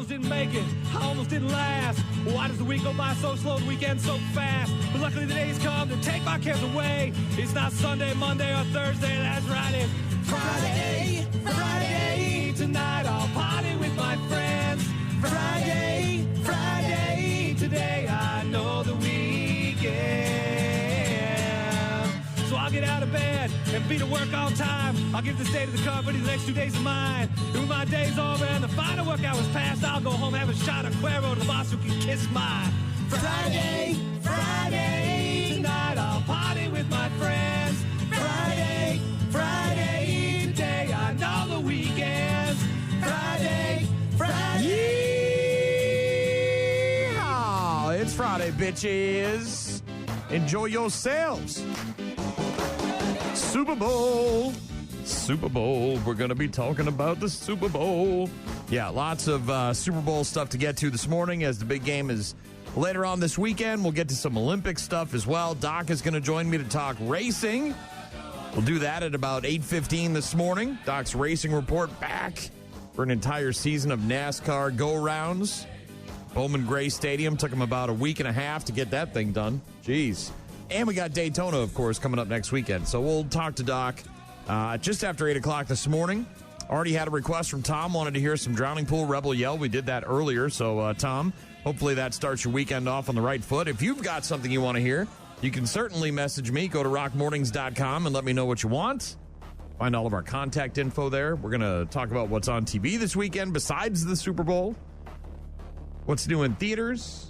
almost didn't make it. I almost didn't last. Why does the week go by so slow, the weekend so fast? But luckily the days come to take my cares away. It's not Sunday, Monday, or Thursday. That's right, it's Friday, Friday. Tonight I'll party with my friends. Friday, Friday. Today I know the weekend. So I'll get out of bed and be to work on time. I'll give this day to the company, the next 2 days of mine. And when my day's over and the final work hour's past, I'll go home, have a shot of Cuero to the boss who can kiss my Friday, Friday. Tonight I'll party with my friends. Friday, Friday. Today I know the weekends. Friday, Friday. Oh, it's Friday, bitches. Enjoy yourselves. Super Bowl. Super Bowl. We're going to be talking about the Super Bowl. Yeah, lots of Super Bowl stuff to get to this morning as the big game is later on this weekend. We'll get to some Olympic stuff as well. Doc is going to join me to talk racing. We'll do that at about 8:15 this morning. Doc's racing report back for an entire season of NASCAR go-rounds. Bowman Gray Stadium took him about a week and a half to get that thing done. Jeez. And we got Daytona, of course, coming up next weekend. So we'll talk to Doc just after 8 o'clock this morning. Already had a request from Tom, wanted to hear some Drowning Pool Rebel Yell. We did that earlier. So, Tom, hopefully that starts your weekend off on the right foot. If you've got something you want to hear, you can certainly message me. Go to rockmornings.com and let me know what you want. Find all of our contact info there. We're going to talk about what's on TV this weekend besides the Super Bowl. What's new in theaters.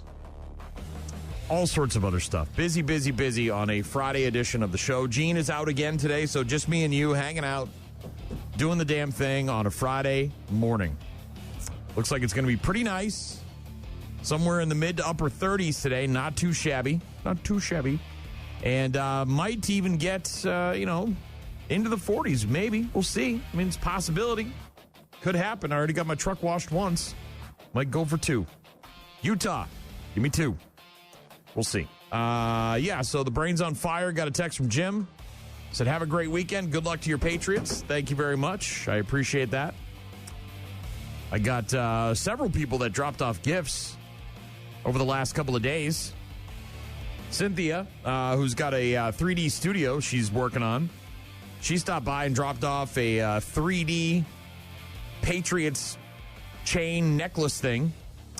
All sorts of other stuff. Busy, busy, busy on a Friday edition of the show. Gene is out again today, so just me and you hanging out, doing the damn thing on a Friday morning. Looks like it's going to be pretty nice. Somewhere in the mid to upper 30s today. Not too shabby. Not too shabby. And might even get, into the 40s, maybe. We'll see. I mean, it's a possibility. Could happen. I already got my truck washed once. Might go for 2. Utah, give me 2. We'll see. So the brain's on fire. Got a text from Jim. Said, have a great weekend. Good luck to your Patriots. Thank you very much. I appreciate that. I got several people that dropped off gifts over the last couple of days. Cynthia, who's got a 3D studio she's working on, she stopped by and dropped off a 3D Patriots chain necklace thing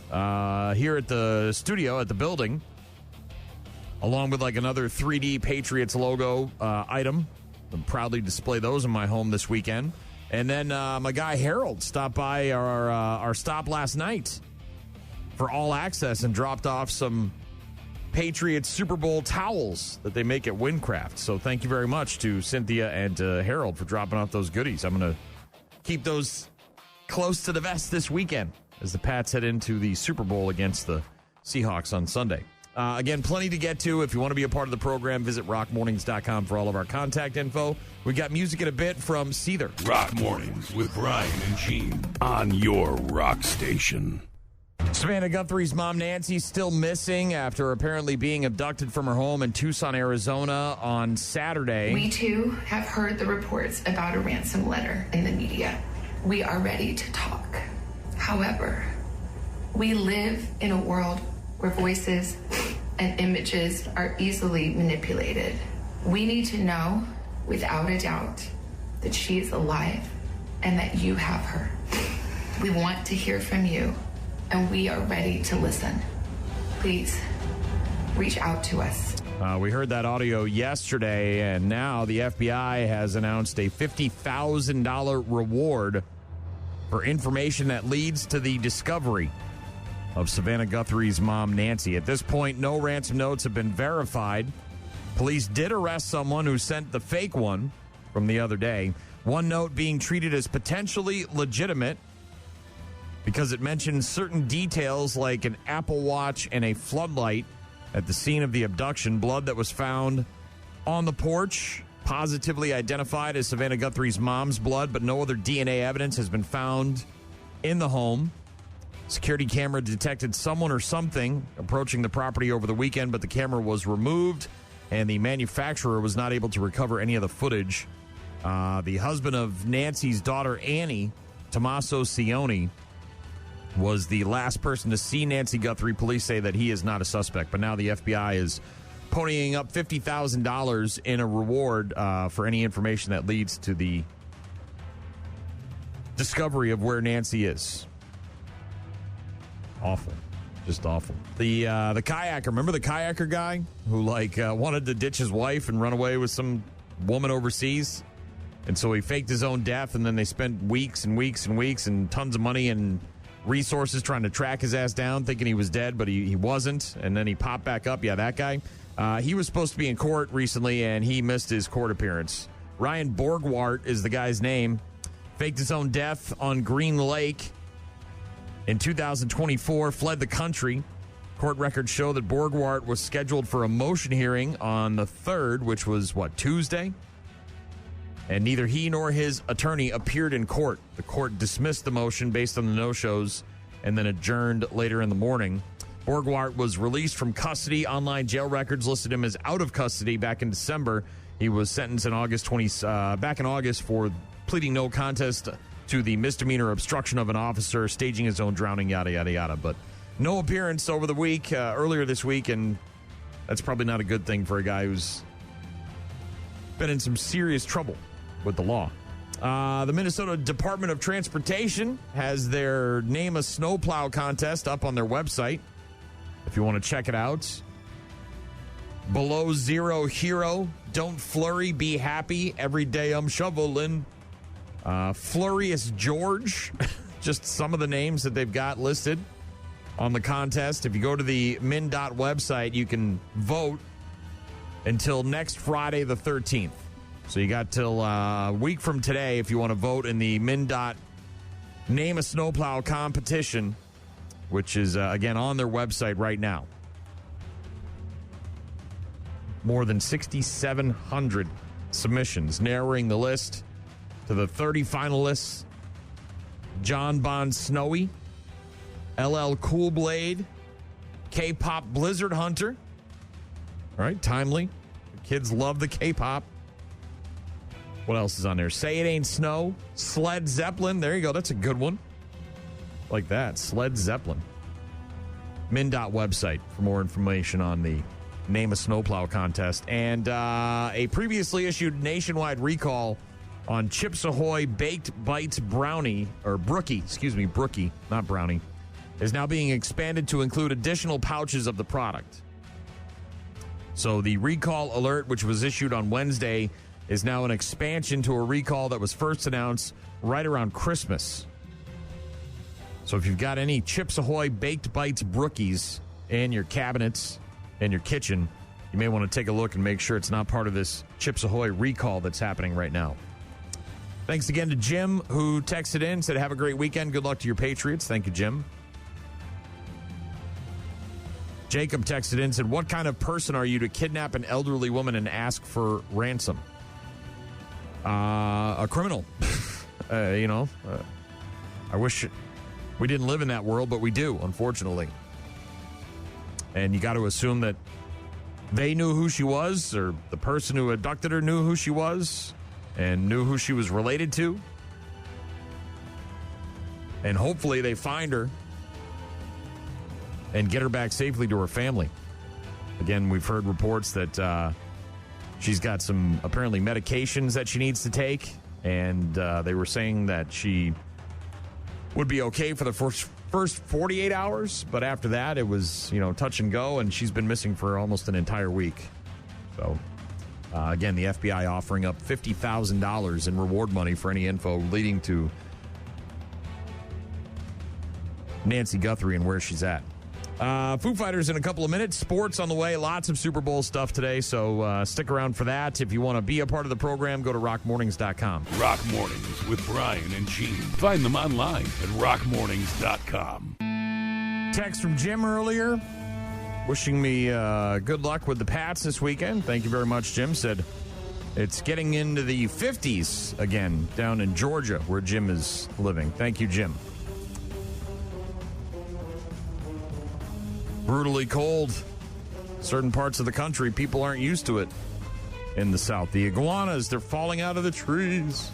here at the studio, at the building, along with like another 3D Patriots logo item. I'll proudly display those in my home this weekend. And then my guy Harold stopped by our stop last night for All Access and dropped off some Patriots Super Bowl towels that they make at Windcraft. So thank you very much to Cynthia and Harold for dropping off those goodies. I'm going to keep those close to the vest this weekend as the Pats head into the Super Bowl against the Seahawks on Sunday. Again, plenty to get to. If you want to be a part of the program, visit rockmornings.com for all of our contact info. We got music in a bit from Seether. Rock Mornings with Brian and Gene on your rock station. Savannah Guthrie's mom, Nancy, still missing after apparently being abducted from her home in Tucson, Arizona on Saturday. We, too, have heard the reports about a ransom letter in the media. We are ready to talk. However, we live in a world where voices and images are easily manipulated. We need to know, without a doubt, that she is alive and that you have her. We want to hear from you, and we are ready to listen. Please, reach out to us. We heard that audio yesterday, and now the FBI has announced a $50,000 reward for information that leads to the discovery of Savannah Guthrie's mom, Nancy. At this point, no ransom notes have been verified. Police did arrest someone who sent the fake one from the other day. One note being treated as potentially legitimate because it mentions certain details like an Apple Watch and a floodlight at the scene of the abduction. Blood that was found on the porch positively identified as Savannah Guthrie's mom's blood, but no other DNA evidence has been found in the home. Security camera detected someone or something approaching the property over the weekend, but the camera was removed, and the manufacturer was not able to recover any of the footage. The husband of Nancy's daughter, Annie, Tommaso Cioni, was the last person to see Nancy Guthrie. Police say that he is not a suspect, but now the FBI is ponying up $50,000 in a reward for any information that leads to the discovery of where Nancy is. Awful. Just awful. The kayaker, remember the kayaker guy who wanted to ditch his wife and run away with some woman overseas? And so he faked his own death, and then they spent weeks and weeks and weeks and tons of money and resources trying to track his ass down, thinking he was dead, but he wasn't. And then he popped back up. Yeah, that guy. He was supposed to be in court recently, and he missed his court appearance. Ryan Borgwart is the guy's name. Faked his own death on Green Lake in 2024, fled the country. Court records show that Borgwart was scheduled for a motion hearing on the 3rd, which was, Tuesday? And neither he nor his attorney appeared in court. The court dismissed the motion based on the no-shows and then adjourned later in the morning. Borgwart was released from custody. Online jail records listed him as out of custody back in December. He was sentenced in back in August for pleading no contest to the misdemeanor obstruction of an officer, staging his own drowning, yada, yada, yada. But no appearance over the week, earlier this week, and that's probably not a good thing for a guy who's been in some serious trouble with the law. The Minnesota Department of Transportation has their Name a Snowplow contest up on their website if you want to check it out. Below Zero Hero, Don't Flurry, Be Happy, Every Day I'm Shoveling. Flurious George, just some of the names that they've got listed on the contest. If you go to the MnDOT website, you can vote until next Friday the 13th. So you got till a week from today if you want to vote in the MnDOT Name a Snowplow competition, which is, again, on their website right now. More than 6,700 submissions, narrowing the list to the 30 finalists: John Bon Snowy, LL Cool Blade, K-Pop Blizzard Hunter. All right, timely. The kids love the K-Pop. What else is on there? Say It Ain't Snow, Sled Zeppelin. There you go. That's a good one. Like that. Sled Zeppelin. MnDOT website for more information on the Name a Snowplow contest. And a previously issued nationwide recall on Chips Ahoy Baked Bites Brownie, or Brookie, not Brownie, is now being expanded to include additional pouches of the product. So the recall alert, which was issued on Wednesday, is now an expansion to a recall that was first announced right around Christmas. So if you've got any Chips Ahoy Baked Bites Brookies in your cabinets and your kitchen, you may want to take a look and make sure it's not part of this Chips Ahoy recall that's happening right now. Thanks again to Jim, who texted in, said, have a great weekend. Good luck to your Patriots. Thank you, Jim. Jacob texted in, said, what kind of person are you to kidnap an elderly woman and ask for ransom? A criminal. I wish we didn't live in that world, but we do, unfortunately. And you got to assume that they knew who she was, or the person who abducted her knew who she was and knew who she was related to. And hopefully they find her and get her back safely to her family. Again, we've heard reports that she's got some apparently medications that she needs to take, and they were saying that she would be okay for the first 48 hours, but after that it was, touch and go, and she's been missing for almost an entire week. So, again, the FBI offering up $50,000 in reward money for any info leading to Nancy Guthrie and where she's at. Foo Fighters in a couple of minutes. Sports on the way. Lots of Super Bowl stuff today, so stick around for that. If you want to be a part of the program, go to rockmornings.com. Rock Mornings with Brian and Gene. Find them online at rockmornings.com. Text from Jim earlier, wishing me good luck with the Pats this weekend. Thank you very much, Jim. Said it's getting into the 50s again down in Georgia, where Jim is living. Thank you, Jim. Brutally cold. Certain parts of the country, people aren't used to it in the South. The iguanas, they're falling out of the trees.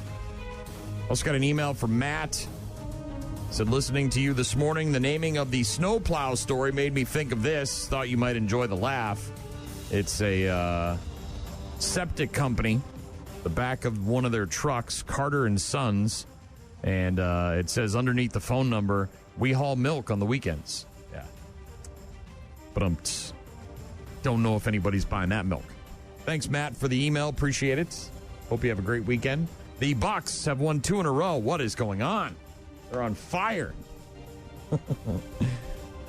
Also got an email from Matt. Said, listening to you this morning, the naming of the snowplow story made me think of this. Thought you might enjoy the laugh. It's a septic company, the back of one of their trucks, Carter & Sons, and it says underneath the phone number, we haul milk on the weekends. Yeah. But I don't know if anybody's buying that milk. Thanks, Matt, for the email. Appreciate it. Hope you have a great weekend. The Bucks have won 2 in a row. What is going on? They're on fire.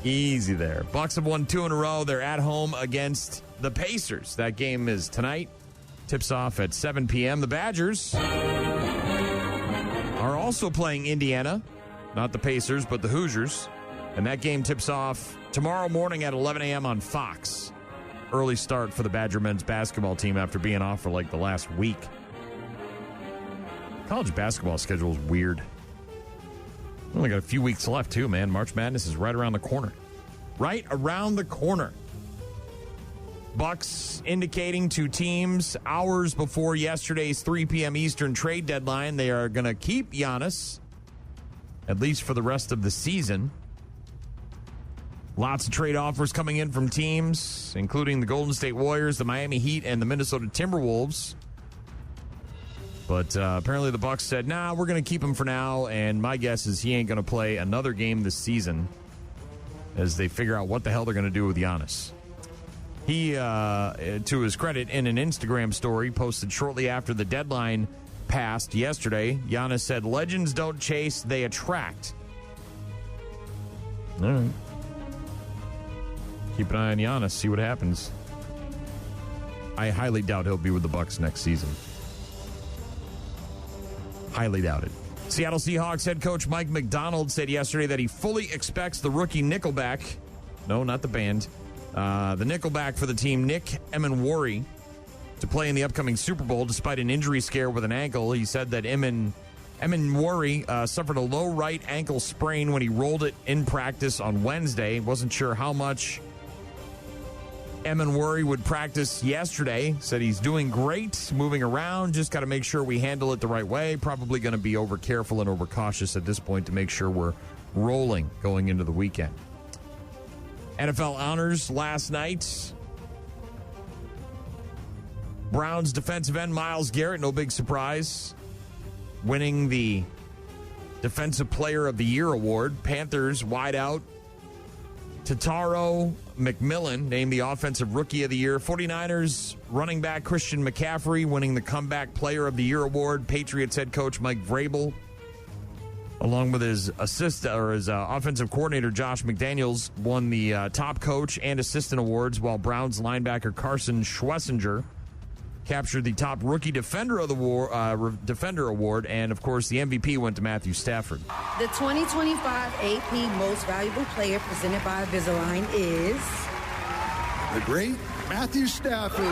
Easy there. Bucks have won 2 in a row. They're at home against the Pacers. That game is tonight. Tips off at 7 p.m. The Badgers are also playing Indiana. Not the Pacers, but the Hoosiers. And that game tips off tomorrow morning at 11 a.m. on Fox. Early start for the Badger men's basketball team after being off for like the last week. College basketball schedule is weird. Only got a few weeks left, too, man. March Madness is right around the corner. Right around the corner. Bucks indicating to teams hours before yesterday's 3 p.m. Eastern trade deadline they are going to keep Giannis, at least for the rest of the season. Lots of trade offers coming in from teams, including the Golden State Warriors, the Miami Heat, and the Minnesota Timberwolves. But apparently the Bucks said, nah, we're going to keep him for now, and my guess is he ain't going to play another game this season as they figure out what the hell they're going to do with Giannis. He, to his credit, in an Instagram story posted shortly after the deadline passed yesterday, Giannis said, legends don't chase, they attract. All right. Keep an eye on Giannis, see what happens. I highly doubt he'll be with the Bucks next season. Highly doubt it. Seattle Seahawks head coach Mike McDonald said yesterday that he fully expects the rookie Nickelback, no, not the band, the Nickelback for the team, Nick Emenwari, to play in the upcoming Super Bowl despite an injury scare with an ankle. He said that Emenwari suffered a low right ankle sprain when he rolled it in practice on Wednesday. Wasn't sure how much Emenwari would practice yesterday. Said he's doing great, moving around. Just got to make sure we handle it the right way. Probably going to be over careful and over cautious at this point to make sure we're rolling going into the weekend. NFL honors last night. Browns defensive end Myles Garrett, no big surprise, winning the Defensive Player of the Year award. Panthers wideout Tataro McMillan named the Offensive Rookie of the Year. 49ers running back Christian McCaffrey winning the Comeback Player of the Year award. Patriots head coach Mike Vrabel, along with his offensive coordinator Josh McDaniels, won the top coach and assistant awards, while Browns linebacker Carson Schwessinger captured the top rookie defender of the defender award, and of course the MVP went to Matthew Stafford. The 2025 AP Most Valuable Player presented by Invisalign is the great Matthew Stafford.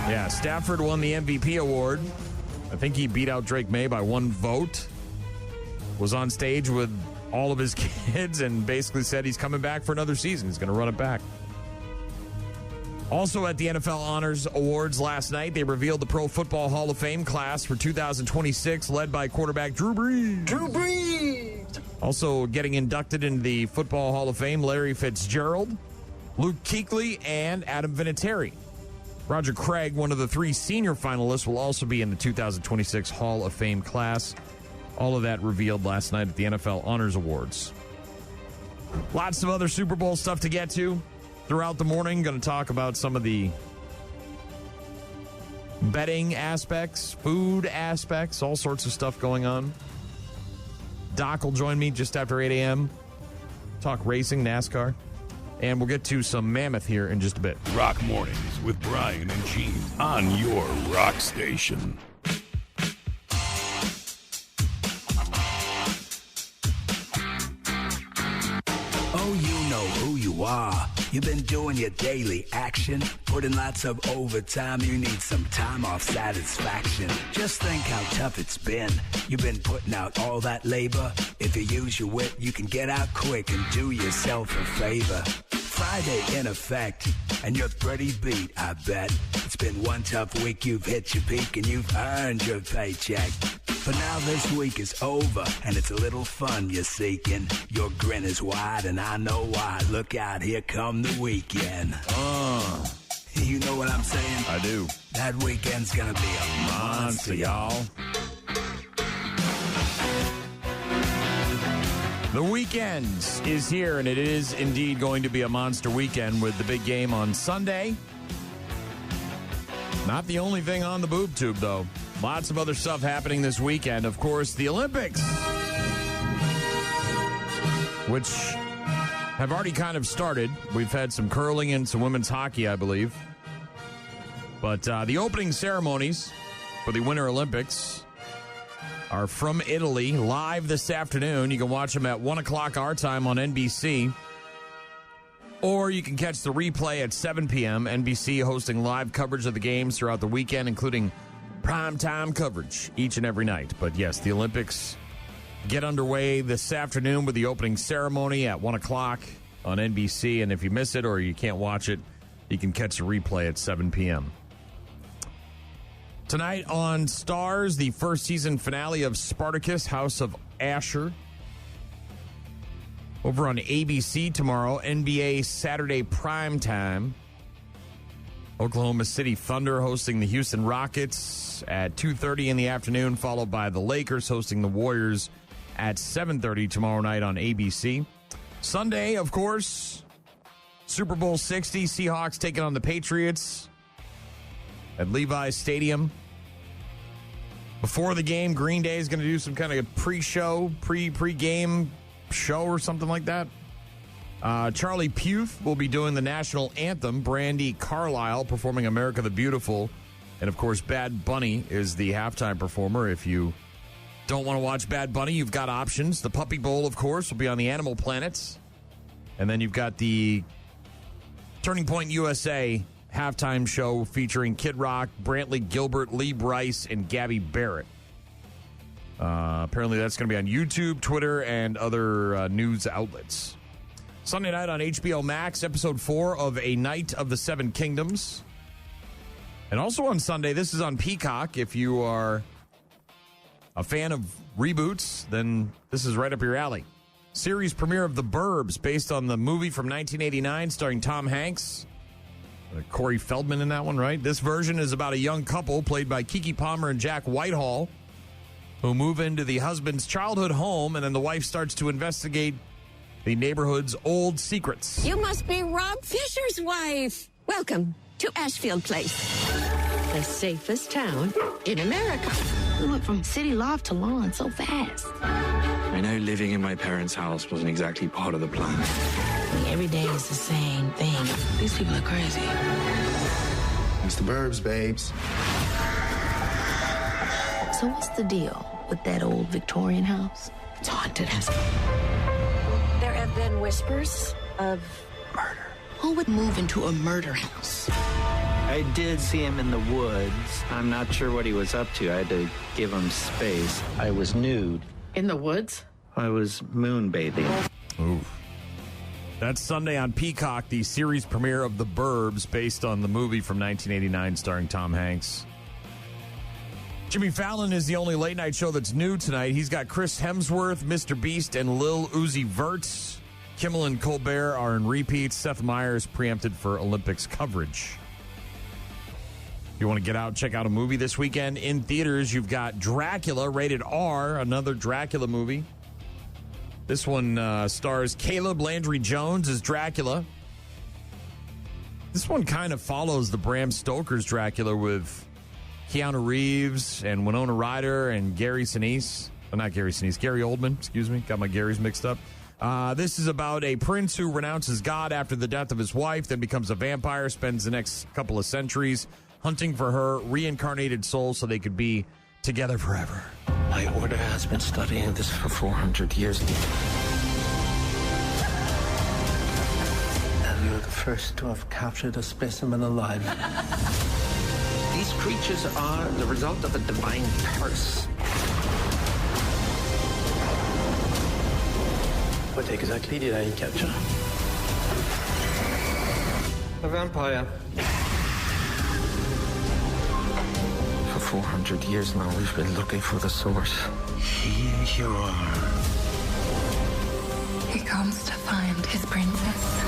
Yeah, Stafford won the MVP award. I think he beat out Drake May by 1 vote. Was on stage with all of his kids and basically said he's coming back for another season. He's going to run it back. Also at the NFL Honors Awards last night, they revealed the Pro Football Hall of Fame class for 2026, led by quarterback Drew Brees. Drew Brees! Also getting inducted into the Football Hall of Fame, Larry Fitzgerald, Luke Kuechly, and Adam Vinatieri. Roger Craig, one of the 3 senior finalists, will also be in the 2026 Hall of Fame class. All of that revealed last night at the NFL Honors Awards. Lots of other Super Bowl stuff to get to throughout the morning. Going to talk about some of the betting aspects, food aspects, all sorts of stuff going on. Doc will join me just after 8 a.m. Talk racing, NASCAR. And we'll get to some Mammoth here in just a bit. Rock Mornings with Brian and Gene on your rock station. Oh, you know who you are. You've been doing your daily action, putting lots of overtime. You need some time off satisfaction. Just think how tough it's been. You've been putting out all that labor. If you use your wit, you can get out quick and do yourself a favor. Friday in effect, and you're pretty beat, I bet. It's been one tough week, you've hit your peak, and you've earned your paycheck. But now this week is over, and it's a little fun you're seeking. Your grin is wide, and I know why. Look out, here come the weekend. You know what I'm saying? I do. That weekend's gonna be a monster, y'all. The weekend is here, and it is indeed going to be a monster weekend with the big game on Sunday. Not the only thing on the boob tube, though. Lots of other stuff happening this weekend. Of course, the Olympics, which have already kind of started. We've had some curling and some women's hockey, I believe. But the opening ceremonies for the Winter Olympics are from Italy, live this afternoon. You can watch them at 1 o'clock our time on NBC. Or you can catch the replay at 7 p.m. NBC hosting live coverage of the games throughout the weekend, including primetime coverage each and every night. But yes, the Olympics get underway this afternoon with the opening ceremony at 1 o'clock on NBC. And if you miss it or you can't watch it, you can catch the replay at 7 p.m. Tonight on Stars, the first season finale of Spartacus, House of Asher. Over on ABC tomorrow, NBA Saturday primetime. Oklahoma City Thunder hosting the Houston Rockets at 2:30 in the afternoon, followed by the Lakers hosting the Warriors at 7:30 tomorrow night on ABC. Sunday, of course, Super Bowl 60, Seahawks taking on the Patriots at Levi's Stadium. Before the game, Green Day is going to do some kind of pre-show, pre-game show or something like that. Charlie Puth will be doing the national anthem. Brandi Carlile performing America the Beautiful. And, of course, Bad Bunny is the halftime performer. If you don't want to watch Bad Bunny, you've got options. The Puppy Bowl, of course, will be on the Animal Planet. And then you've got the Turning Point USA halftime show featuring Kid Rock, Brantley Gilbert, Lee Brice, and Gabby Barrett. Apparently that's going to be on YouTube, Twitter, and other news outlets. Sunday night on HBO Max, episode 4 of A Night of the Seven Kingdoms. And also on Sunday, this is on Peacock. If you are a fan of reboots, then this is right up your alley. Series premiere of The Burbs, based on the movie from 1989 starring Tom Hanks. Corey Feldman in that one, right? This version is about a young couple played by Keke Palmer and Jack Whitehall who move into the husband's childhood home, and then the wife starts to investigate the neighborhood's old secrets. You must be Rob Fisher's wife. Welcome to Ashfield Place, the safest town in America. We went from city loft to lawn so fast. I know living in my parents' house wasn't exactly part of the plan. Every day is the same thing. These people are crazy. It's the Burbs, babes. So what's the deal with that old Victorian house? It's haunted. There have been whispers of Murder. Who would move into a murder house? I did see him in the woods. I'm not sure what he was up to. I had to give him space. I was nude. In the woods? I was moonbathing. Oof. That's Sunday on Peacock, the series premiere of The Burbs, based on the movie from 1989 starring Tom Hanks. Jimmy Fallon is the only late-night show that's new tonight. He's got Chris Hemsworth, Mr. Beast, and Lil Uzi Vert. Kimmel and Colbert are in repeats. Seth Meyers preempted for Olympics coverage. If you want to get out, check out a movie this weekend. In theaters, you've got Dracula, rated R, another Dracula movie. This one stars Caleb Landry Jones as Dracula. This one kind of follows the Bram Stoker's Dracula with Keanu Reeves and Winona Ryder and Gary Sinise. Oh, not Gary Sinise, Gary Oldman, excuse me. Got my Garys mixed up. This is about a prince who renounces God after the death of his wife, then becomes a vampire, spends the next couple of centuries hunting for her reincarnated soul so they could be together forever. My order has been studying this for 400 years. And you're the first to have captured a specimen alive. These creatures are the result of a divine curse. What exactly did I capture? A vampire. For 400 years now, we've been looking for the source. Here you are. He comes to find his princess.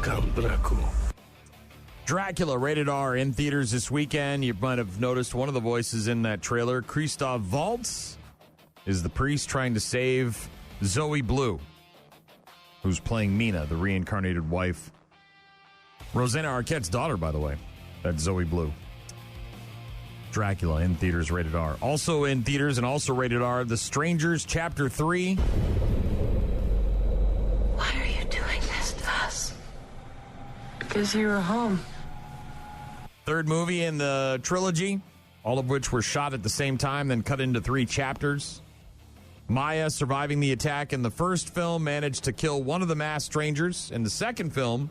Count Dracula. Dracula, rated R, in theaters this weekend. You might have noticed one of the voices in that trailer. Christoph Waltz is the priest trying to save Zoe Blue, who's playing Mina, the reincarnated wife. Rosanna Arquette's daughter, by the way. That's Zoe Blue. Dracula, in theaters, rated R. Also in theaters and also rated R, The Strangers, Chapter 3. Why are you doing this to us? Because you were home. Third movie in the trilogy, all of which were shot at the same time, then cut into 3 chapters. Maya, surviving the attack in the first film, managed to kill one of the masked strangers in the second film.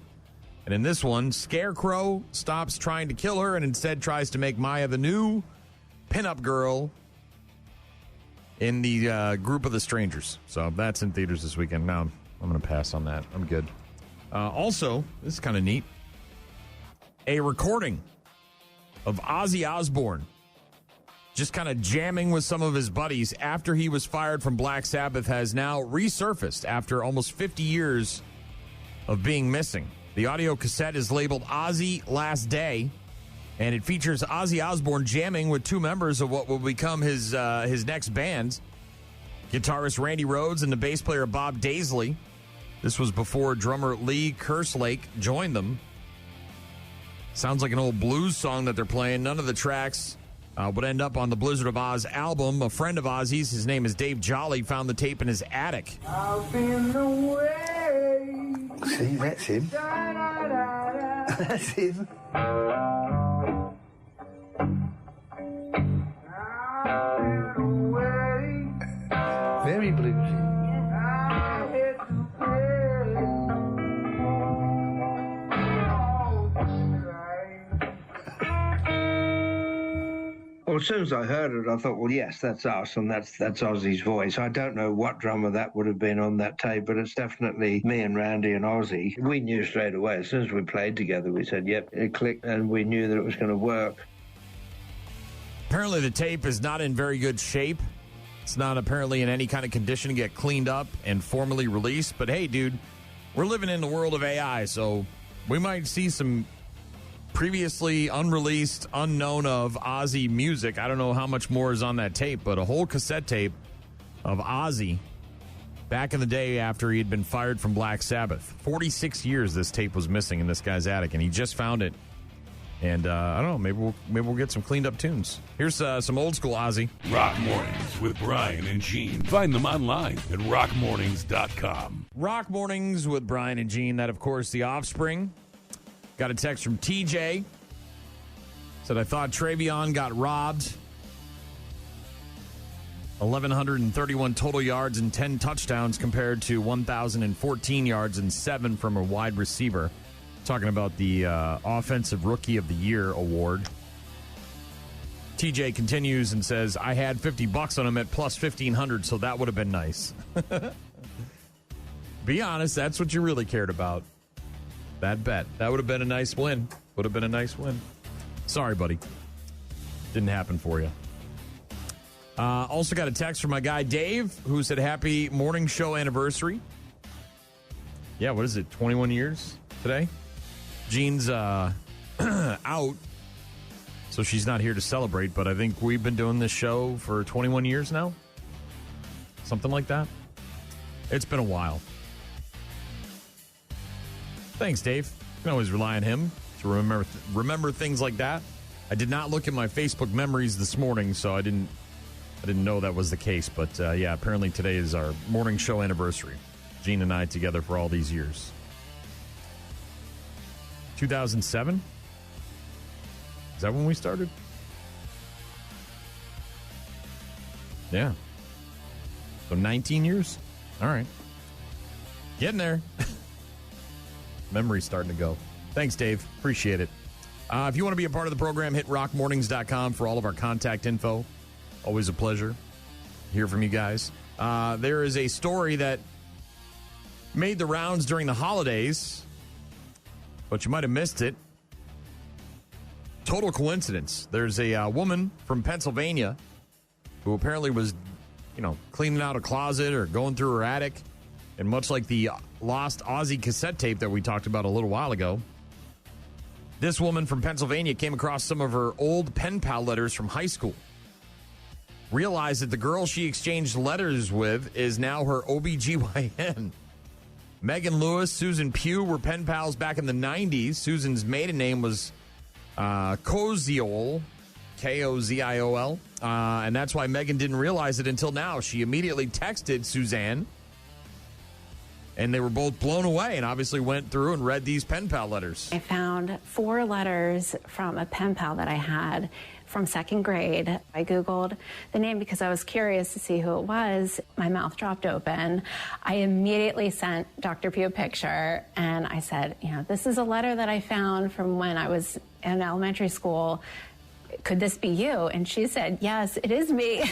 And in this one, Scarecrow stops trying to kill her and instead tries to make Maya the new pinup girl in the group of the strangers. So that's in theaters this weekend. Now, I'm going to pass on that. I'm good. Also, this is kind of neat. A recording of Ozzy Osbourne just kind of jamming with some of his buddies after he was fired from Black Sabbath has now resurfaced after almost 50 years of being missing. The audio cassette is labeled Ozzy Last Day, and it features Ozzy Osbourne jamming with 2 members of what will become his next band, guitarist Randy Rhoads and the bass player Bob Daisley. This was before drummer Lee Kerslake joined them. Sounds like an old blues song that they're playing. None of the tracks would end up on the Blizzard of Oz album. A friend of Ozzy's, his name is Dave Jolly, found the tape in his attic. I've been away. See, that's him. That's him. Very bluesy. Well, as soon as I heard it, I thought, well, yes, that's us, and that's Ozzy's voice. I don't know what drummer that would have been on that tape, but it's definitely me and Randy and Ozzy. We knew straight away. As soon as we played together, we said, yep, it clicked, and we knew that it was going to work. Apparently the tape is not in very good shape. It's not apparently in any kind of condition to get cleaned up and formally released. But hey, dude, we're living in the world of AI, so we might see some previously unreleased, unknown of Ozzy music. I don't know how much more is on that tape, but a whole cassette tape of Ozzy back in the day after he had been fired from Black Sabbath. 46 years this tape was missing in this guy's attic, and he just found it. And I don't know, maybe we'll get some cleaned up tunes. Here's some old school Ozzy. Rock Mornings with Brian and Gene. Find them online at rockmornings.com. Rock Mornings with Brian and Gene. That, of course, The Offspring. Got a text from TJ. Said, I thought Travion got robbed. 1,131 total yards and 10 touchdowns compared to 1,014 yards and 7 from a wide receiver. Talking about the Offensive Rookie of the Year award. TJ continues and says, I had $50 on him at plus 1,500, so that would have been nice. Be honest, that's what you really cared about. That bet. That would have been a nice win. Would have been a nice win. Sorry, buddy. Didn't happen for you. Also got a text from my guy Dave, who said happy morning show anniversary. Yeah, what is it, 21 years today? Jean's out, so she's not here to celebrate, but I think we've been doing this show for 21 years now. Something like that. It's been a while. Thanks, Dave. You can always rely on him to remember things like that. I did not look at my Facebook memories this morning, so I didn't know that was the case. But yeah, apparently today is our morning show anniversary. Gene and I together for all these years. 2007? Is that when we started? Yeah. So 19 years? All right. Getting there. Memory's starting to go. Thanks, Dave. Appreciate it. If you want to be a part of the program, hit rockmornings.com for all of our contact info. Always a pleasure to hear from you guys. There is a story that made the rounds during the holidays, but you might have missed it. total coincidence. There's a woman from Pennsylvania who apparently was, cleaning out a closet or going through her attic. And much like the lost Aussie cassette tape that we talked about a little while ago, this woman from Pennsylvania came across some of her old pen pal letters from high school. Realized that the girl she exchanged letters with is now her OBGYN. Megan Lewis, Susan Pugh were pen pals back in the 90s. Susan's maiden name was Koziol, Koziol. And that's why Megan didn't realize it until now. She immediately texted Suzanne, and they were both blown away and obviously went through and read these pen pal letters. I found 4 letters from a pen pal that I had from 2nd grade. I Googled the name because I was curious to see who it was. My mouth dropped open. I immediately sent Dr. Pugh a picture, and I said, this is a letter that I found from when I was in elementary school. Could this be you? And she said, yes, it is me.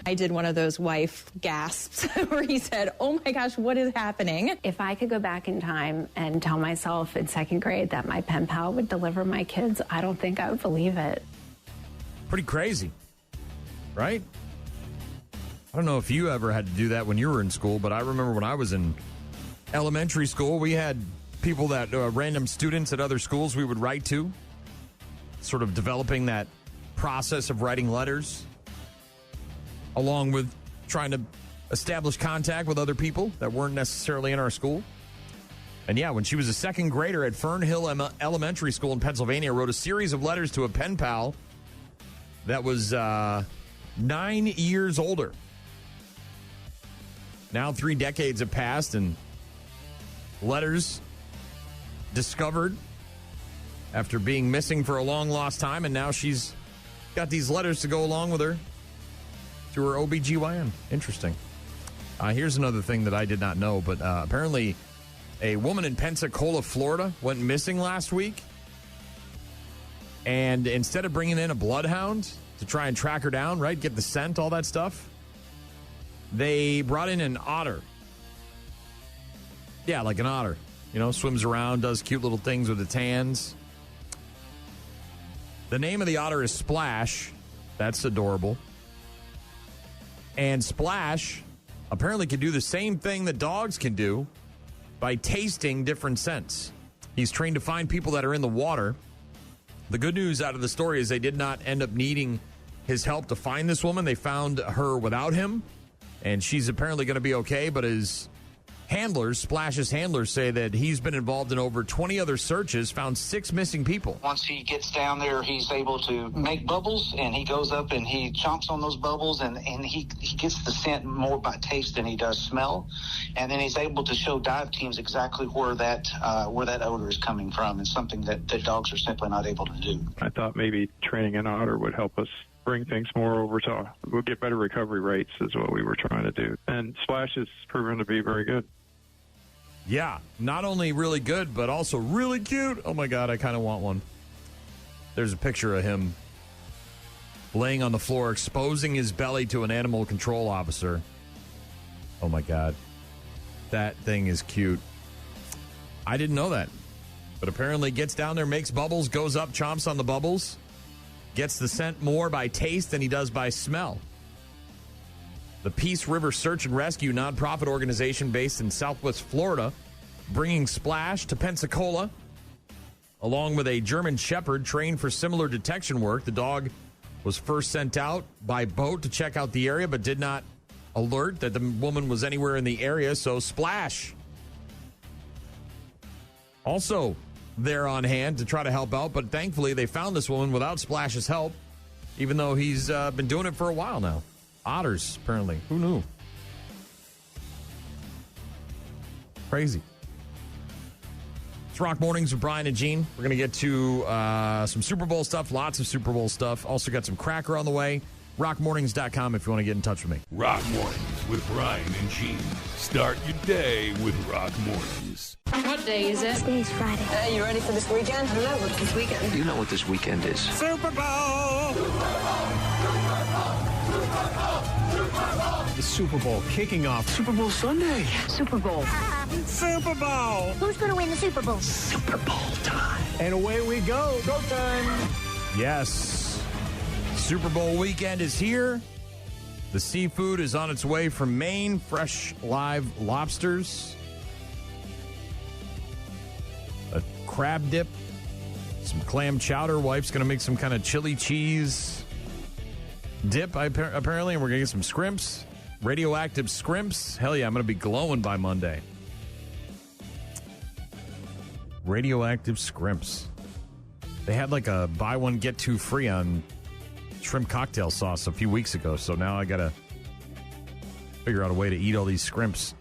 I did one of those wife gasps where he said, oh my gosh, what is happening? If I could go back in time and tell myself in 2nd grade that my pen pal would deliver my kids, I don't think I would believe it. Pretty crazy, right? I don't know if you ever had to do that when you were in school, but I remember when I was in elementary school, we had people that, random students at other schools we would write to, sort of developing that process of writing letters, along with trying to establish contact with other people that weren't necessarily in our school. And yeah, when she was a 2nd grader at Fern Hill Elementary School in Pennsylvania, wrote a series of letters to a pen pal that was 9 years older. Now 3 decades have passed, and letters discovered after being missing for a long lost time, and now she's got these letters to go along with her to her OBGYN. Interesting. Here's another thing that I did not know, but apparently a woman in Pensacola, Florida, went missing last week, and instead of bringing in a bloodhound to try and track her down, right, get the scent, all that stuff, they brought in an otter. Yeah, like an otter. Swims around, does cute little things with its hands. The name of the otter is Splash. That's adorable. And Splash apparently can do the same thing that dogs can do by tasting different scents. He's trained to find people that are in the water. The good news out of the story is they did not end up needing his help to find this woman. They found her without him, and she's apparently going to be okay, but his handlers, Splash's handlers, say that he's been involved in over 20 other searches, found 6 missing people. Once he gets down there, he's able to make bubbles, and he goes up and he chomps on those bubbles, and he gets the scent more by taste than he does smell. And then he's able to show dive teams exactly where that odor is coming from. It's something that dogs are simply not able to do. I thought maybe training an otter would help us bring things more over to, we'll get better recovery rates is what we were trying to do. And Splash has proven to be very good. Yeah, not only really good, but also really cute. Oh my God, I kind of want one. There's a picture of him laying on the floor, exposing his belly to an animal control officer. Oh my God. That thing is cute. I didn't know that. But apparently gets down there, makes bubbles, goes up, chomps on the bubbles, gets the scent more by taste than he does by smell. The Peace River Search and Rescue nonprofit organization based in Southwest Florida, bringing Splash to Pensacola, along with a German Shepherd trained for similar detection work. The dog was first sent out by boat to check out the area, but did not alert that the woman was anywhere in the area, so Splash also there on hand to try to help out, but thankfully they found this woman without Splash's help, even though he's been doing it for a while now. Otters, apparently. Who knew? Crazy. It's Rock Mornings with Brian and Gene. We're going to get to some Super Bowl stuff, lots of Super Bowl stuff. Also got some Cracker on the way. RockMornings.com if you want to get in touch with me. Rock Mornings with Brian and Gene. Start your day with Rock Mornings. What day is it? Today's Friday. Hey, you ready for this weekend? I don't know. What's this weekend? You know what this weekend is. Super Bowl! The Super Bowl kicking off Super Bowl Sunday. Super Bowl. Super Bowl. Who's going to win the Super Bowl? Super Bowl time. And away we go. Go time. Yes. Super Bowl weekend is here. The seafood is on its way from Maine. Fresh live lobsters. A crab dip. Some clam chowder. Wife's going to make some kind of chili cheese dip, apparently, and we're going to get some scrimps. Radioactive scrimps. Hell yeah, I'm going to be glowing by Monday. Radioactive scrimps. They had like a buy one, get two free on shrimp cocktail sauce a few weeks ago, so now I got to figure out a way to eat all these scrimps.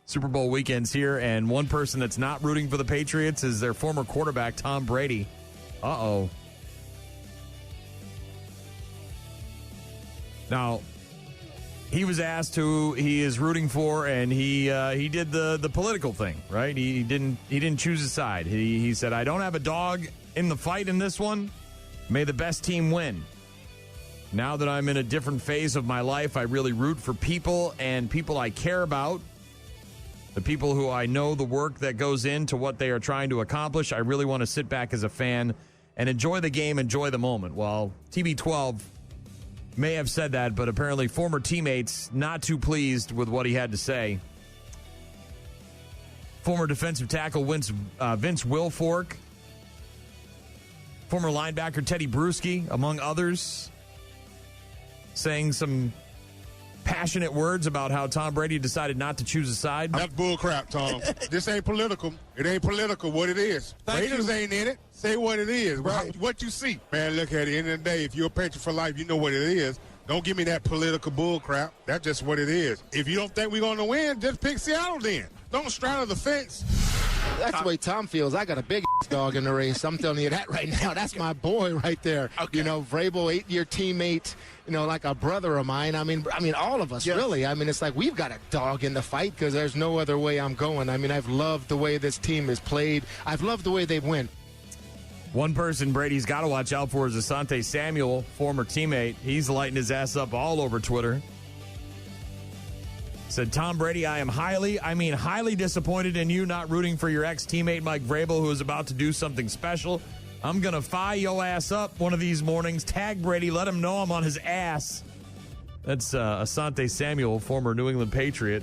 Super Bowl weekend's here, and one person that's not rooting for the Patriots is their former quarterback, Tom Brady. Uh-oh. Now, he was asked who he is rooting for, and he did the political thing, right? He didn't choose a side. He said, I don't have a dog in the fight in this one. May the best team win. Now that I'm in a different phase of my life, I really root for people and people I care about. The people who I know the work that goes into what they are trying to accomplish. I really want to sit back as a fan and enjoy the game, enjoy the moment. Well, TB12 may have said that, but apparently former teammates not too pleased with what he had to say. Former defensive tackle Vince Wilfork, former linebacker Teddy Bruschi, among others, saying some passionate words about how Tom Brady decided not to choose a side. That's bull crap, Tom. This ain't political. It ain't political what it is. Raiders ain't in it. Say what it is. Right. What you see. Man, look, at the end of the day, if you're a Patriot for life, you know what it is. Don't give me that political bull crap. That's just what it is. If you don't think we're going to win, just pick Seattle then. Don't straddle the fence. That's the way Tom feels. I got a big dog in the race. I'm telling you that right now. That's my boy right there. Okay. You know, Vrabel, 8-year teammate, you know, like a brother of mine. I mean, all of us, really. I mean, it's like we've got a dog in the fight because there's no other way I'm going. I mean, I've loved the way this team has played. I've loved the way they win. One person Brady's got to watch out for is Asante Samuel, former teammate. He's lighting his ass up all over Twitter. Said, Tom Brady, I am highly disappointed in you not rooting for your ex-teammate Mike Vrabel, who is about to do something special. I'm going to fire your ass up one of these mornings. Tag Brady, let him know I'm on his ass. That's Asante Samuel, former New England Patriot.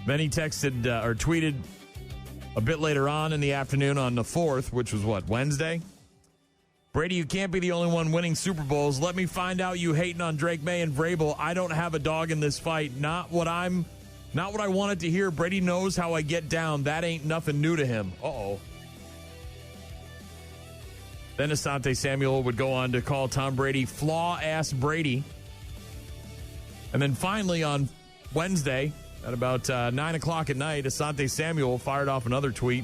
Then he texted or tweeted a bit later on in the afternoon on the 4th, which was what, Wednesday? Brady, you can't be the only one winning Super Bowls. Let me find out you hating on Drake May and Vrabel. I don't have a dog in this fight. Not what I wanted to hear. Brady knows how I get down. That ain't nothing new to him. Uh-oh. Then Asante Samuel would go on to call Tom Brady flaw-ass Brady. And then finally on Wednesday at about 9 o'clock at night, Asante Samuel fired off another tweet.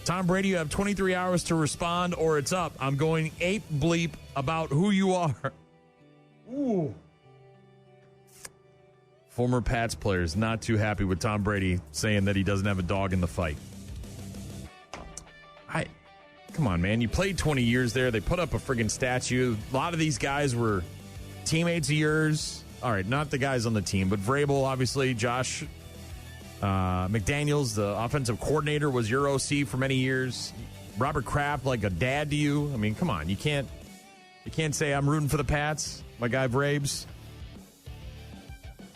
Tom Brady, you have 23 hours to respond or it's up. I'm going ape bleep about who you are. Ooh. Former Pats players not too happy with Tom Brady saying that he doesn't have a dog in the fight. Come on, man. You played 20 years there. They put up a friggin' statue. A lot of these guys were teammates of yours. All right, not the guys on the team, but Vrabel, obviously, Josh McDaniels, the offensive coordinator, was your OC for many years. Robert Kraft, like a dad to you. I mean, come on. You can't say I'm rooting for the Pats. My guy Vrabes.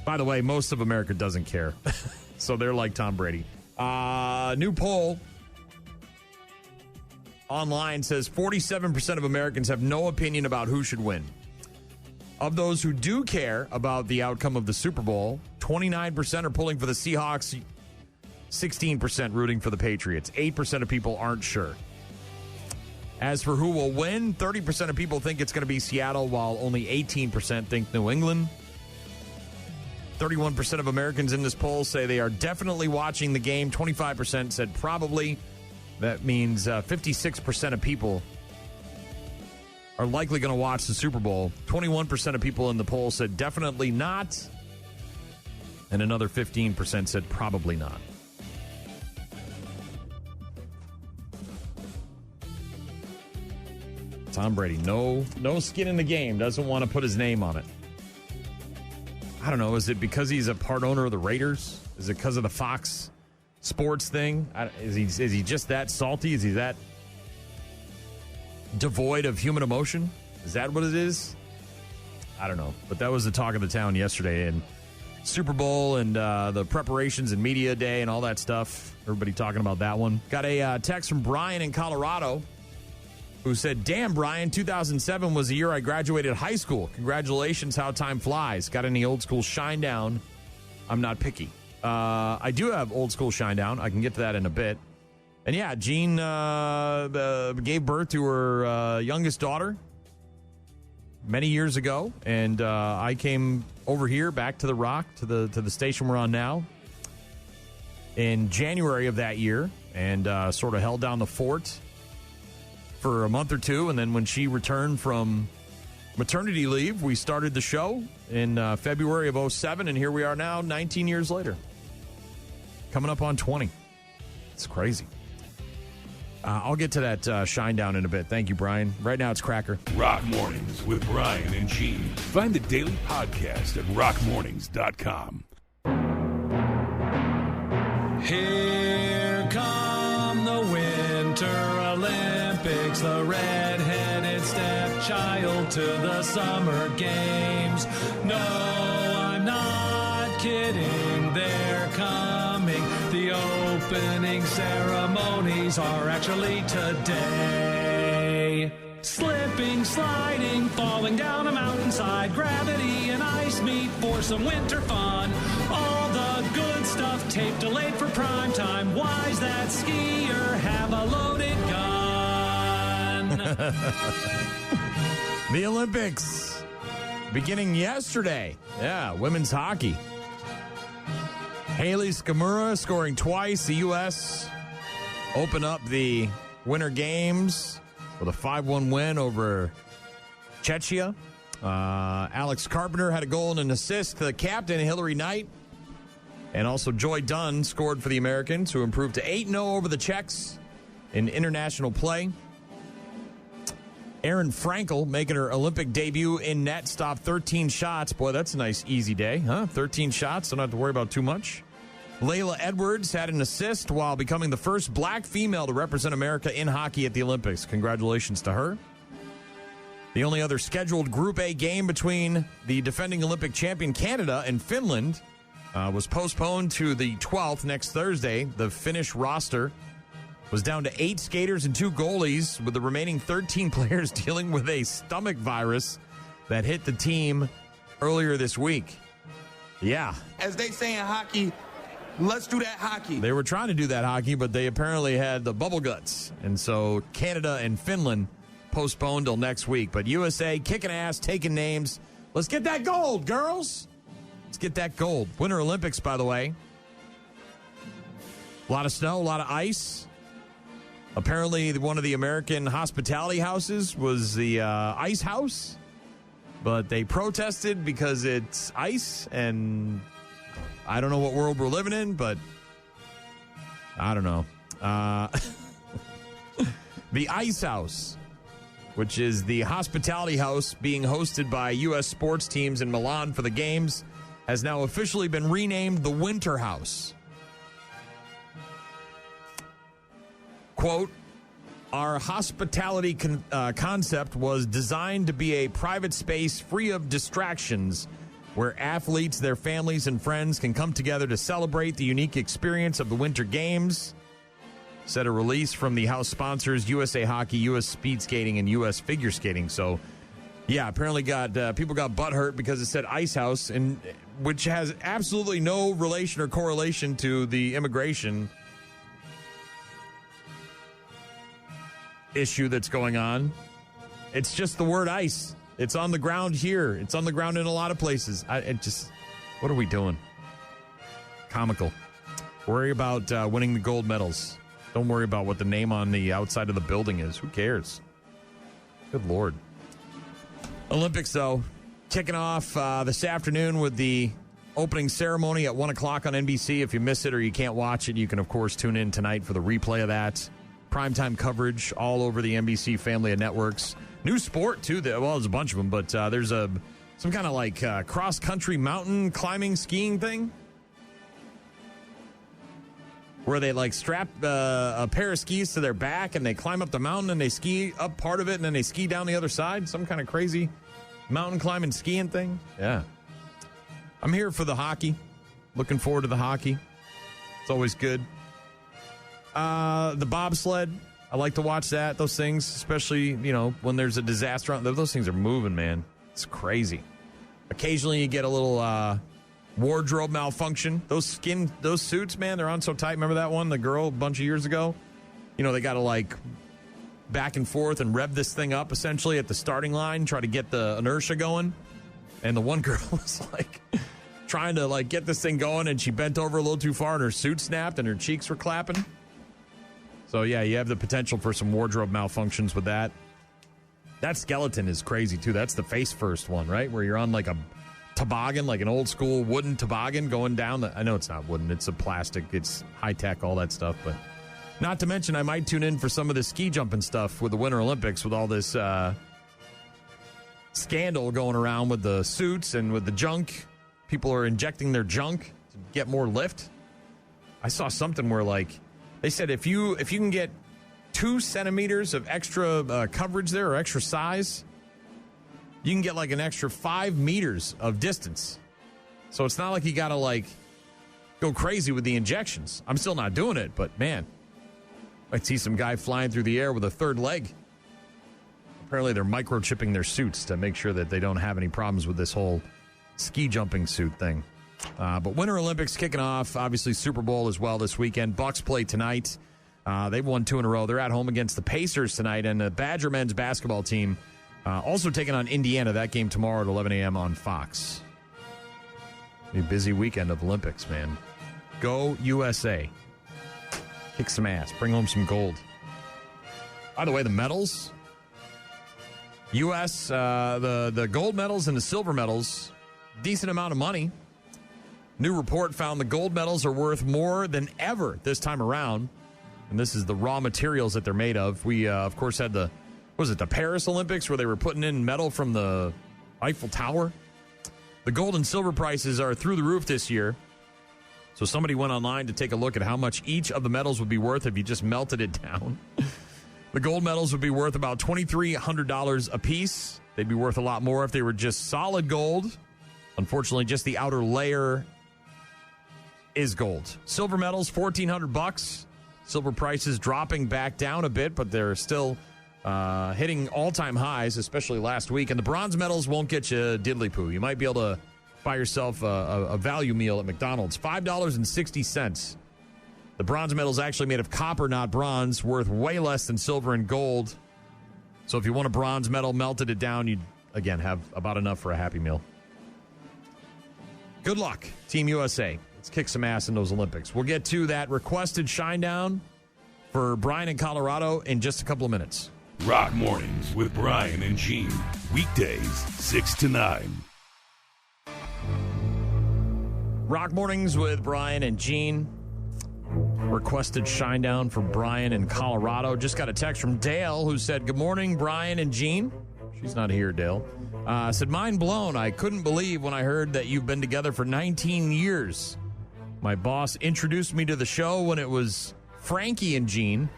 By the way, most of America doesn't care. So they're like Tom Brady. New poll online says 47% of Americans have no opinion about who should win. Of those who do care about the outcome of the Super Bowl, 29% are pulling for the Seahawks, 16% rooting for the Patriots. 8% of people aren't sure. As for who will win, 30% of people think it's going to be Seattle, while only 18% think New England. 31% of Americans in this poll say they are definitely watching the game. 25% said probably. That means 56% of people are likely going to watch the Super Bowl. 21% of people in the poll said definitely not. And another 15% said probably not. Tom Brady, no skin in the game. Doesn't want to put his name on it. I don't know. Is it because he's a part owner of the Raiders? Is it because of the Fox Sports thing? Is he just that salty? Is he that devoid of human emotion? Is that what it is? I don't know. But that was the talk of the town yesterday. And Super Bowl and the preparations and media day and all that stuff. Everybody talking about that one. Got a text from Brian in Colorado who said, damn, Brian, 2007 was the year I graduated high school. Congratulations, how time flies. Got any old school Shinedown? I'm not picky. I do have old school Shinedown. I can get to that in a bit. And yeah, Jean gave birth to her youngest daughter many years ago. And I came over here back to the Rock, to the station we're on now, in January of that year, and sort of held down the fort for a month or two. And then when she returned from maternity leave, we started the show in February of 2007, and here we are now 19 years later, coming up on 20. It's crazy. I'll get to that Shinedown in a bit. Thank you, Brian. Right now it's Cracker. Rock Mornings with Brian and Gene. Find the daily podcast at rockmornings.com. Here come the Winter Olympics, the red-headed stepchild to the Summer Games. No, I'm not kidding, they're coming. The opening ceremonies are actually today. Slipping, sliding, falling down a mountainside, gravity and ice meet for some winter fun. All the good stuff taped delayed for prime time. Why's that skier have a loaded gun? The Olympics beginning yesterday. Yeah, women's hockey. Haley Skamura scoring twice. The U.S. open up the Winter Games with a 5-1 win over Czechia. Alex Carpenter had a goal and an assist. The captain, Hillary Knight, and also Joy Dunn scored for the Americans, who improved to 8-0 over the Czechs in international play. Erin Frankel making her Olympic debut in net, stopped 13 shots. Boy, that's a nice, easy day, huh? 13 shots, don't have to worry about too much. Layla Edwards had an assist while becoming the first black female to represent America in hockey at the Olympics. Congratulations to her. The only other scheduled Group A game between the defending Olympic champion Canada and Finland was postponed to the 12th, next Thursday. The Finnish roster was down to 8 skaters and 2 goalies, with the remaining 13 players dealing with a stomach virus that hit the team earlier this week. Yeah. As they say in hockey, let's do that hockey. They were trying to do that hockey, but they apparently had the bubble guts. And so Canada and Finland postponed till next week. But USA kicking ass, taking names. Let's get that gold, girls. Let's get that gold. Winter Olympics, by the way. A lot of snow, a lot of ice. Apparently, one of the American hospitality houses was the ice house. But they protested because it's ice, and I don't know what world we're living in, but I don't know. The Ice House, which is the hospitality house being hosted by U.S. sports teams in Milan for the games, has now officially been renamed the Winter House. Quote, our hospitality concept was designed to be a private space free of distractions where athletes, their families, and friends can come together to celebrate the unique experience of the Winter Games, said a release from the house sponsors USA Hockey, U.S. Speed Skating, and U.S. Figure Skating. So, yeah, apparently people got butthurt because it said Ice House, and which has absolutely no relation or correlation to the immigration issue that's going on. It's just the word ice. It's on the ground here. It's on the ground in a lot of places. What are we doing? Comical. Worry about winning the gold medals. Don't worry about what the name on the outside of the building is. Who cares? Good Lord. Olympics, though, kicking off this afternoon with the opening ceremony at 1 o'clock on NBC. If you miss it or you can't watch it, you can, of course, tune in tonight for the replay of that. primetime coverage all over the NBC family of networks. New sport, too. Well, there's a bunch of them, but there's some kind of like cross-country mountain climbing skiing thing where they like strap a pair of skis to their back and they climb up the mountain and they ski up part of it and then they ski down the other side. Some kind of crazy mountain climbing skiing thing. Yeah. I'm here for the hockey. Looking forward to the hockey. It's always good. The bobsled. I like to watch that. Those things, especially, when there's a disaster on those things are moving, man. It's crazy. Occasionally you get a little wardrobe malfunction. Those suits, man, they're on so tight. Remember that one, the girl a bunch of years ago? They got to like back and forth and rev this thing up essentially at the starting line, try to get the inertia going. And the one girl was like trying to like get this thing going and she bent over a little too far and her suit snapped and her cheeks were clapping. So yeah, you have the potential for some wardrobe malfunctions with that. That skeleton is crazy too. That's the face first one, right? Where you're on like a toboggan, like an old school wooden toboggan going down. I know it's not wooden. It's a plastic. It's high tech, all that stuff. But not to mention, I might tune in for some of the ski jumping stuff with the Winter Olympics with all this scandal going around with the suits and with the junk. People are injecting their junk to get more lift. I saw something where like they said if you can get 2 centimeters of extra coverage there or extra size, you can get like an extra 5 meters of distance. So it's not like you got to like go crazy with the injections. I'm still not doing it, but man, I'd see some guy flying through the air with a third leg. Apparently they're microchipping their suits to make sure that they don't have any problems with this whole ski jumping suit thing. But Winter Olympics kicking off, obviously Super Bowl as well this weekend. Bucks play tonight. They've won 2 in a row. They're at home against the Pacers tonight, and the Badger men's basketball team also taking on Indiana. That game tomorrow at 11 a.m. on Fox. A busy weekend of Olympics, man. Go USA. Kick some ass. Bring home some gold. By the way, the medals. U.S., the gold medals and the silver medals, decent amount of money. New report found the gold medals are worth more than ever this time around. And this is the raw materials that they're made of. We, of course, had the Paris Olympics where they were putting in metal from the Eiffel Tower? The gold and silver prices are through the roof this year. So somebody went online to take a look at how much each of the metals would be worth if you just melted it down. The gold medals would be worth about $2,300 a piece. They'd be worth a lot more if they were just solid gold. Unfortunately, just the outer layer is gold. Silver medals, $1,400. Silver prices dropping back down a bit, but they're still hitting all-time highs, especially last week. And the bronze medals won't get you diddly-poo. You might be able to buy yourself a value meal at McDonald's. $5.60. The bronze medal is actually made of copper, not bronze, worth way less than silver and gold. So if you want a bronze medal, melted it down, you'd, again, have about enough for a Happy Meal. Good luck, Team USA. Let's kick some ass in those Olympics. We'll get to that requested Shinedown for Brian in Colorado in just a couple of minutes. Rock Mornings with Brian and Gene. Weekdays, 6 to 9. Rock Mornings with Brian and Gene. Requested Shinedown for Brian in Colorado. Just got a text from Dale who said, good morning, Brian and Gene. She's not here, Dale. Said, mind blown. I couldn't believe when I heard that you've been together for 19 years. My boss introduced me to the show when it was Frankie and Gene.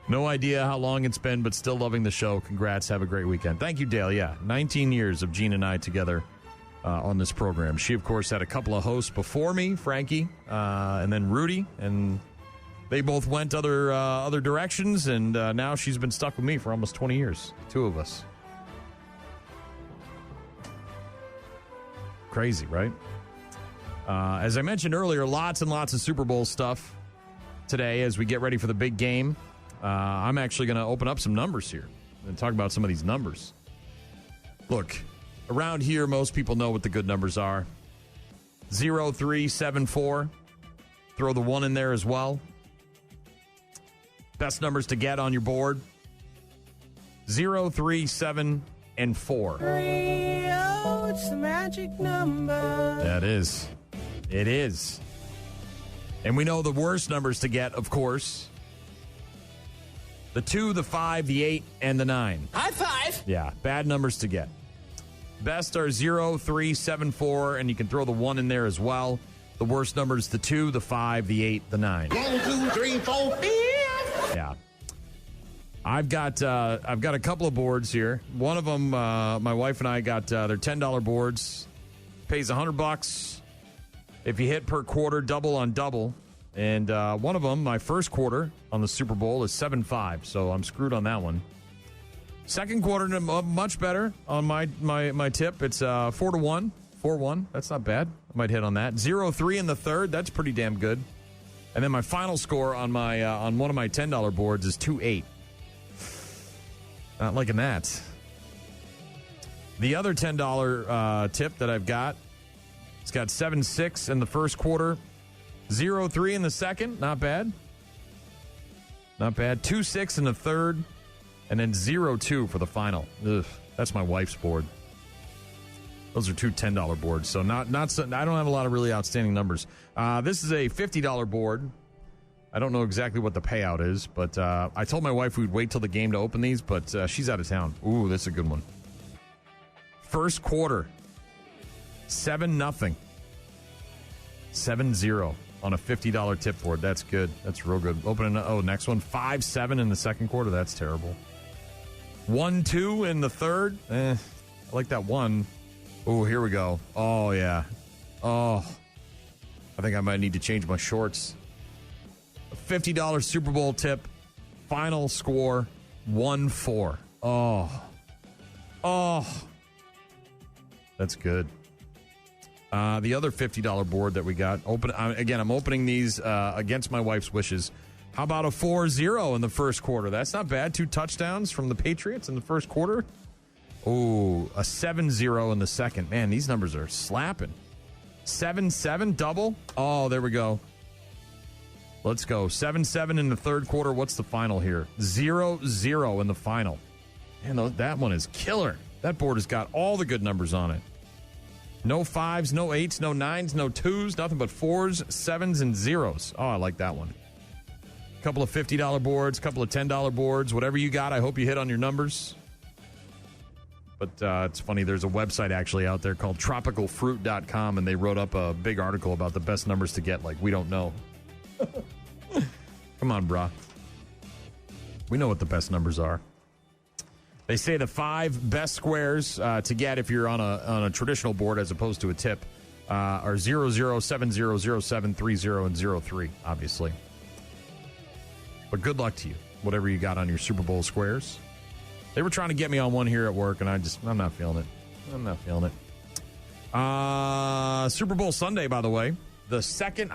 No idea how long it's been, but still loving the show. Congrats. Have a great weekend. Thank you, Dale. Yeah, 19 years of Gene and I together on this program. She, of course, had a couple of hosts before me, Frankie, and then Rudy, and they both went other directions, and now she's been stuck with me for almost 20 years, the two of us. Crazy, right? As I mentioned earlier, lots and lots of Super Bowl stuff today as we get ready for the big game. I'm actually going to open up some numbers here and talk about some of these numbers. Look, around here, most people know what the good numbers are. 0374. Throw the 1 in there as well. Best numbers to get on your board. 0, 3, 7, and 4. Oh, it's the magic number. That is. It is. And we know the worst numbers to get, of course. The 2, the 5, the 8, and the 9. High five. Yeah, bad numbers to get. Best are 0, 3, 7, 4, and you can throw the 1 in there as well. The worst numbers, the 2, the 5, the 8, the 9. 1, 2, 3, 4, 5. Yeah. I've got a couple of boards here. One of them, my wife and I got their $10 boards. Pays $100 if you hit per quarter, double on double. And one of them, my first quarter on the Super Bowl is 7-5, so I'm screwed on that one. Second quarter, much better on my tip. It's 4-1, 4-1. That's not bad. I might hit on that. 0-3 in the third. That's pretty damn good. And then my final score on my on one of my $10 boards is 2-8. Not liking that. The other $10 tip that I've got, it's got 7-6 in the first quarter, 0-3 in the second. Not bad. Not bad. 2-6 in the third, and then 0-2 for the final. Ugh, that's my wife's board. Those are two $10 boards, so not so, I don't have a lot of really outstanding numbers. This is a $50 board. I don't know exactly what the payout is, but I told my wife we'd wait till the game to open these, but she's out of town. Ooh, this is a good one. First quarter, 7-0. 7-0 on a $50 tip board. That's good. That's real good. Next one, 5-7 in the second quarter. That's terrible. 1-2 in the third. I like that one. Oh, here we go. Oh, yeah. Oh, I think I might need to change my shorts. A $50 Super Bowl tip. Final score, 1-4. Oh. That's good. The other $50 board that we got, I'm opening these against my wife's wishes. How about a 4-0 in the first quarter? That's not bad. 2 touchdowns from the Patriots in the first quarter. Oh, a 7-0 in the second. Man, these numbers are slapping. 7-7 double. Oh, there we go. Let's go. 7-7 in the third quarter. What's the final here? 0-0 in the final. Man, that one is killer. That board has got all the good numbers on it. No 5s, no 8s, no 9s, no 2s, nothing but 4s, 7s, and 0s. Oh, I like that one. A couple of $50 boards, a couple of $10 boards, whatever you got, I hope you hit on your numbers. But it's funny, there's a website actually out there called tropicalfruit.com, and they wrote up a big article about the best numbers to get. Like, we don't know. Come on, brah. We know what the best numbers are. They say the 5 best squares to get if you're on a traditional board as opposed to a tip are 0-0, 7-0, 0-7, 3-0, and 0-3, obviously. But good luck to you, whatever you got on your Super Bowl squares. They were trying to get me on one here at work, and I'm not feeling it. Super Bowl Sunday, by the way, the second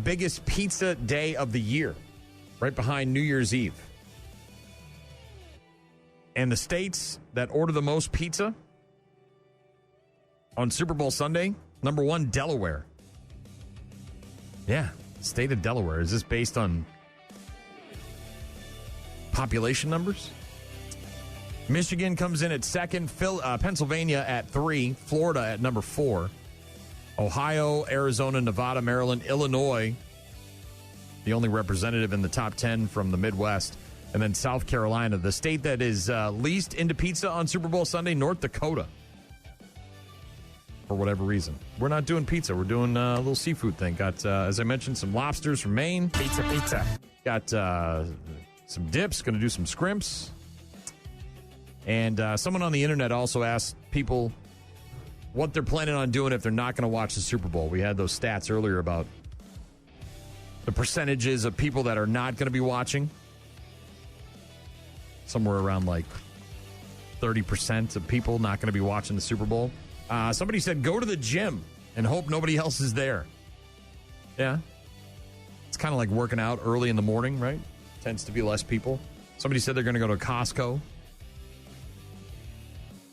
biggest pizza day of the year, right behind New Year's Eve. And the states that order the most pizza on Super Bowl Sunday, number 1, Delaware. Yeah, state of Delaware. Is this based on population numbers? Michigan comes in at 2nd, Pennsylvania at 3, Florida at number 4, Ohio, Arizona, Nevada, Maryland, Illinois, the only representative in the top 10 from the Midwest, and then South Carolina. The state that is least into pizza on Super Bowl Sunday, North Dakota. For whatever reason. We're not doing pizza. We're doing a little seafood thing. Got, as I mentioned, some lobsters from Maine. Pizza. Got some dips. Going to do some scrimps. And someone on the internet also asked people what they're planning on doing if they're not going to watch the Super Bowl. We had those stats earlier about the percentages of people that are not going to be watching. Somewhere around like 30% of people not going to be watching the Super Bowl. Somebody said go to the gym and hope nobody else is there. Yeah. It's kind of like working out early in the morning, right? Tends to be less people. Somebody said they're going to go to Costco.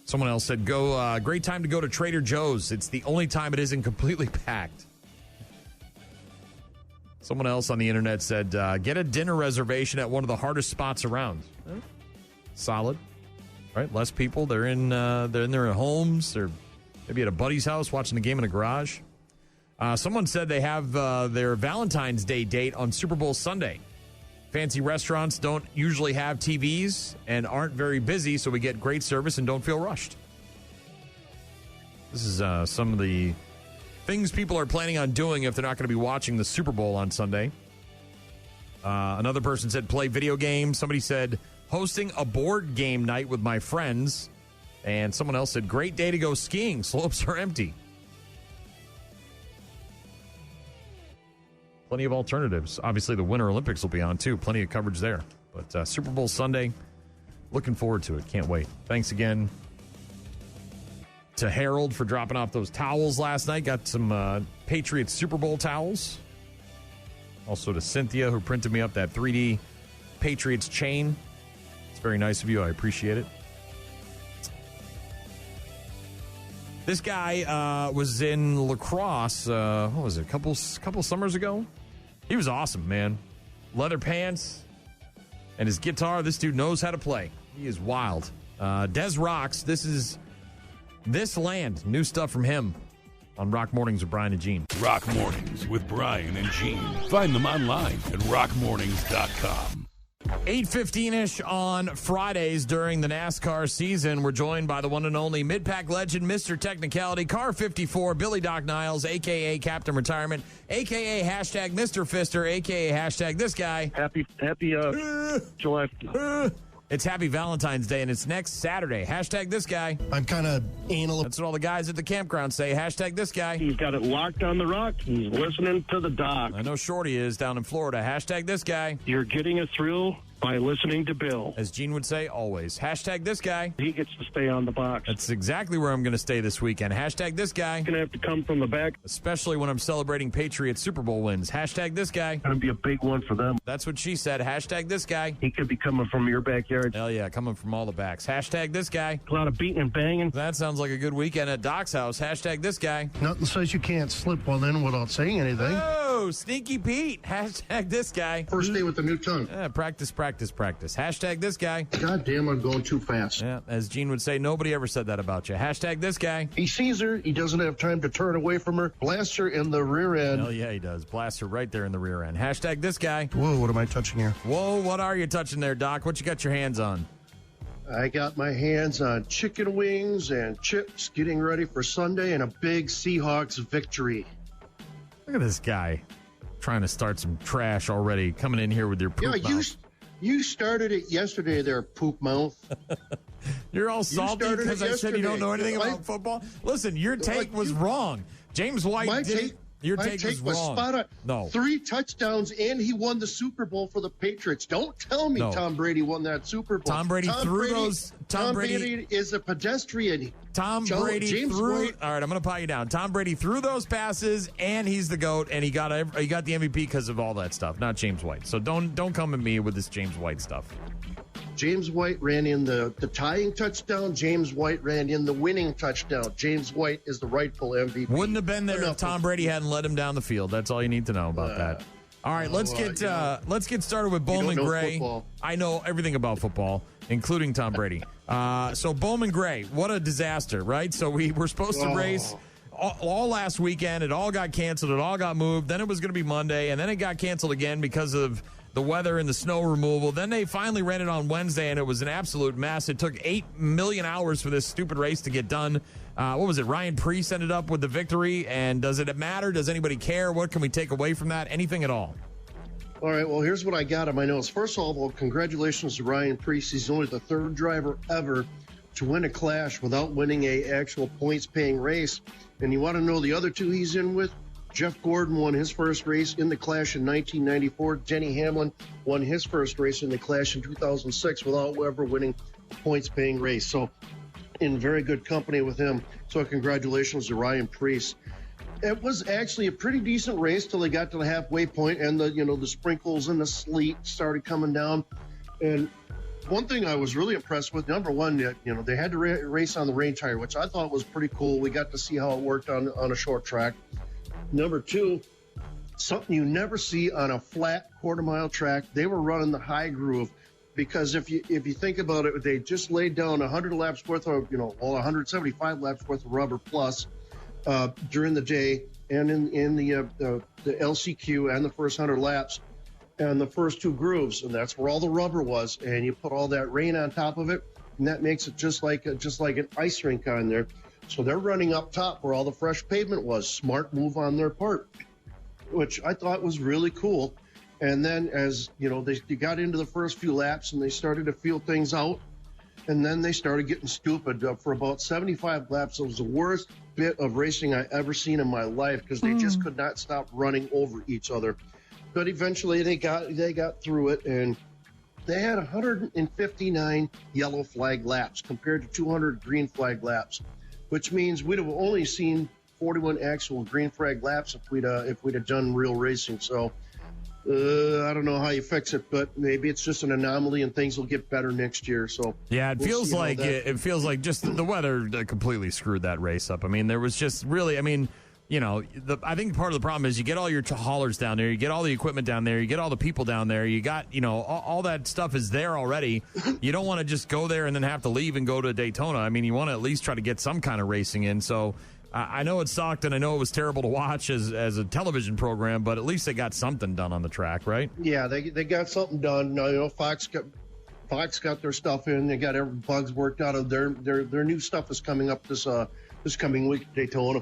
Someone else said great time to go to Trader Joe's. It's the only time it isn't completely packed. Someone else on the internet said get a dinner reservation at one of the hardest spots around. Solid, right? Less people. They're in their homes. They're maybe at a buddy's house watching the game in a garage. Someone said they have their Valentine's Day date on Super Bowl Sunday. Fancy restaurants don't usually have TVs and aren't very busy, so we get great service and don't feel rushed. This is some of the things people are planning on doing if they're not going to be watching the Super Bowl on Sunday. Another person said play video games. Somebody said hosting a board game night with my friends. And someone else said great day to go skiing. Slopes are empty. Plenty of alternatives. Obviously, the Winter Olympics will be on, too. Plenty of coverage there. But Super Bowl Sunday, looking forward to it. Can't wait. Thanks again to Harold for dropping off those towels last night. Got some Patriots Super Bowl towels. Also to Cynthia, who printed me up that 3D Patriots chain. It's very nice of you. I appreciate it. This guy was in lacrosse, what was it, a couple summers ago? He was awesome, man. Leather pants and his guitar. This dude knows how to play. He is wild. Des Rocks, this is This Land. New stuff from him on Rock Mornings with Brian and Gene. Rock Mornings with Brian and Gene. Find them online at rockmornings.com. 8:15-ish on Fridays during the NASCAR season. We're joined by the one and only mid-pack legend, Mr. Technicality, Car 54, Billy Doc Niles, a.k.a. Captain Retirement, a.k.a. hashtag Mr. Fister, a.k.a. hashtag this guy. Happy July. It's Happy Valentine's Day, and it's next Saturday. Hashtag this guy. I'm kind of anal. That's what all the guys at the campground say. Hashtag this guy. He's got it locked on the rock. He's listening to the doc. I know Shorty is down in Florida. Hashtag this guy. You're getting a thrill by listening to Bill. As Gene would say, always. Hashtag this guy. He gets to stay on the box. That's exactly where I'm going to stay this weekend. Hashtag this guy. Going to have to come from the back. Especially when I'm celebrating Patriots Super Bowl wins. Hashtag this guy. Going to be a big one for them. That's what she said. Hashtag this guy. He could be coming from your backyard. Hell yeah, coming from all the backs. Hashtag this guy. A lot of beating and banging. That sounds like a good weekend at Doc's house. Hashtag this guy. Nothing says you can't slip one in without saying anything. Oh, Sneaky Pete. Hashtag this guy. First day with the new tongue. Practice. Hashtag this guy. God damn, I'm going too fast. Yeah, as Gene would say, nobody ever said that about you. Hashtag this guy. He sees her. He doesn't have time to turn away from her. Blast her in the rear end. Hell yeah, he does. Blast her right there in the rear end. Hashtag this guy. Whoa, what am I touching here? Whoa, what are you touching there, Doc? What you got your hands on? I got my hands on chicken wings and chips getting ready for Sunday and a big Seahawks victory. Look at this guy trying to start some trash already, coming in here with your poop mouth. You started it yesterday there, poop mouth. You're all salty because I said you don't know anything about football? Listen, your take was wrong. James White did. Your take was wrong. Spot on. No. 3 touchdowns, and he won the Super Bowl for the Patriots. Don't tell me Tom Brady won that Super Bowl. Tom Brady threw those. Tom Brady is a pedestrian. Tom Brady threw. All right, I'm going to pot you down. Tom Brady threw those passes, and he's the GOAT, and he got the MVP because of all that stuff, not James White. So don't come at me with this James White stuff. James White ran in the tying touchdown. James White ran in the winning touchdown. James White is the rightful MVP. Wouldn't have been there if Tom Brady hadn't led him down the field. That's all you need to know about that. All right, let's get started with Bowman Gray. Football. I know everything about football, including Tom Brady. So Bowman Gray, what a disaster, right? So we were supposed to race all last weekend. It all got canceled. It all got moved. Then it was going to be Monday, and then it got canceled again because of the weather and the snow removal. Then they finally ran it on Wednesday, and it was an absolute mess. It took 8 million hours for this stupid race to get done. What was it? Ryan Preece ended up with the victory. And does it matter? Does anybody care? What can we take away from that? Anything at all? All right, well, here's what I got on my notes. First of all, congratulations to Ryan Preece. He's only the 3rd driver ever to win a Clash without winning a actual points-paying race. And you want to know the other 2 he's in with? Jeff Gordon won his first race in the Clash in 1994. Denny Hamlin won his first race in the Clash in 2006 without ever winning a points-paying race. So in very good company with him. So congratulations to Ryan Preece. It was actually a pretty decent race till they got to the halfway point and the sprinkles and the sleet started coming down. And one thing I was really impressed with, number one, they had to race on the rain tire, which I thought was pretty cool. We got to see how it worked on a short track. Number 2, something you never see on a flat quarter-mile track, they were running the high groove because if you think about it, they just laid down 100 laps worth of, 175 laps worth of rubber plus during the day and in the LCQ and the first 100 laps. and the first two grooves, and that's where all the rubber was. And you put all that rain on top of it, and that makes it just like an ice rink on there. So they're running up top where all the fresh pavement was. Smart move on their part, which I thought was really cool. And then as, you know, they got into the first few laps and they started to feel things out, and then they started getting stupid. For about 75 laps, it was the worst bit of racing I ever seen in my life because they just could not stop running over each other. But eventually they got through it, and they had 159 yellow flag laps compared to 200 green flag laps, which means we'd have only seen 41 actual green flag laps if we'd have done real racing. So I don't know how you fix it, but maybe it's just an anomaly and things will get better next year. So yeah, it feels like just the weather completely screwed that race up. I mean, there was just really, I mean, you know, I think part of the problem is you get all your haulers down there, you get all the equipment down there, you get all the people down there, you got, you know, all that stuff is there already. You don't want to just go there and then have to leave and go to Daytona. I mean, you want to at least try to get some kind of racing in. So I know it sucked, and I know it was terrible to watch as a television program, but at least they got something done on the track, right? Yeah, they got something done. You know, Fox got their stuff in. They got every bugs worked out of their new stuff is coming up this coming week at Daytona.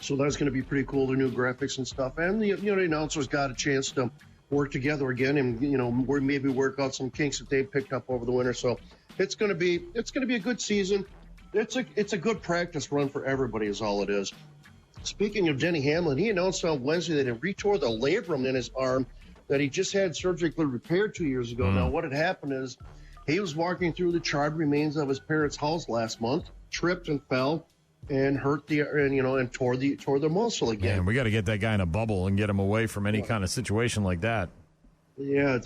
So that's going to be pretty cool, the new graphics and stuff. And the announcers got a chance to work together again and, you know, maybe work out some kinks that they picked up over the winter. So it's going to be a good season. It's a good practice run for everybody is all it is. Speaking of Denny Hamlin, he announced on Wednesday that he retore the labrum in his arm that he just had surgically repaired 2 years ago. Now, what had happened is he was walking through the charred remains of his parents' house last month, tripped and fell, and hurt and tore the muscle again. Man, we got to get that guy in a bubble and get him away from any kind of situation like that. Yeah,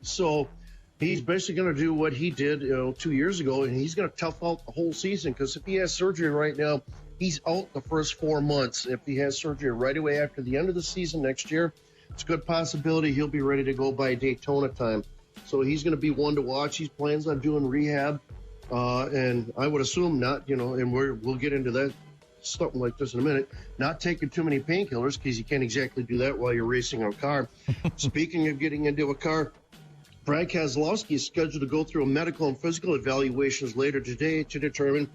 so he's basically going to do what he did 2 years ago, and he's going to tough out the whole season because if he has surgery right now, he's out the first 4 months. If he has surgery right away after the end of the season next year, it's a good possibility he'll be ready to go by Daytona time. So he's going to be one to watch. He plans on doing rehab. And I would assume not, and we'll get into that, something like this in a minute, not taking too many painkillers because you can't exactly do that while you're racing a car. Speaking of getting into a car, Brad Keselowski is scheduled to go through a medical and physical evaluations later today to determine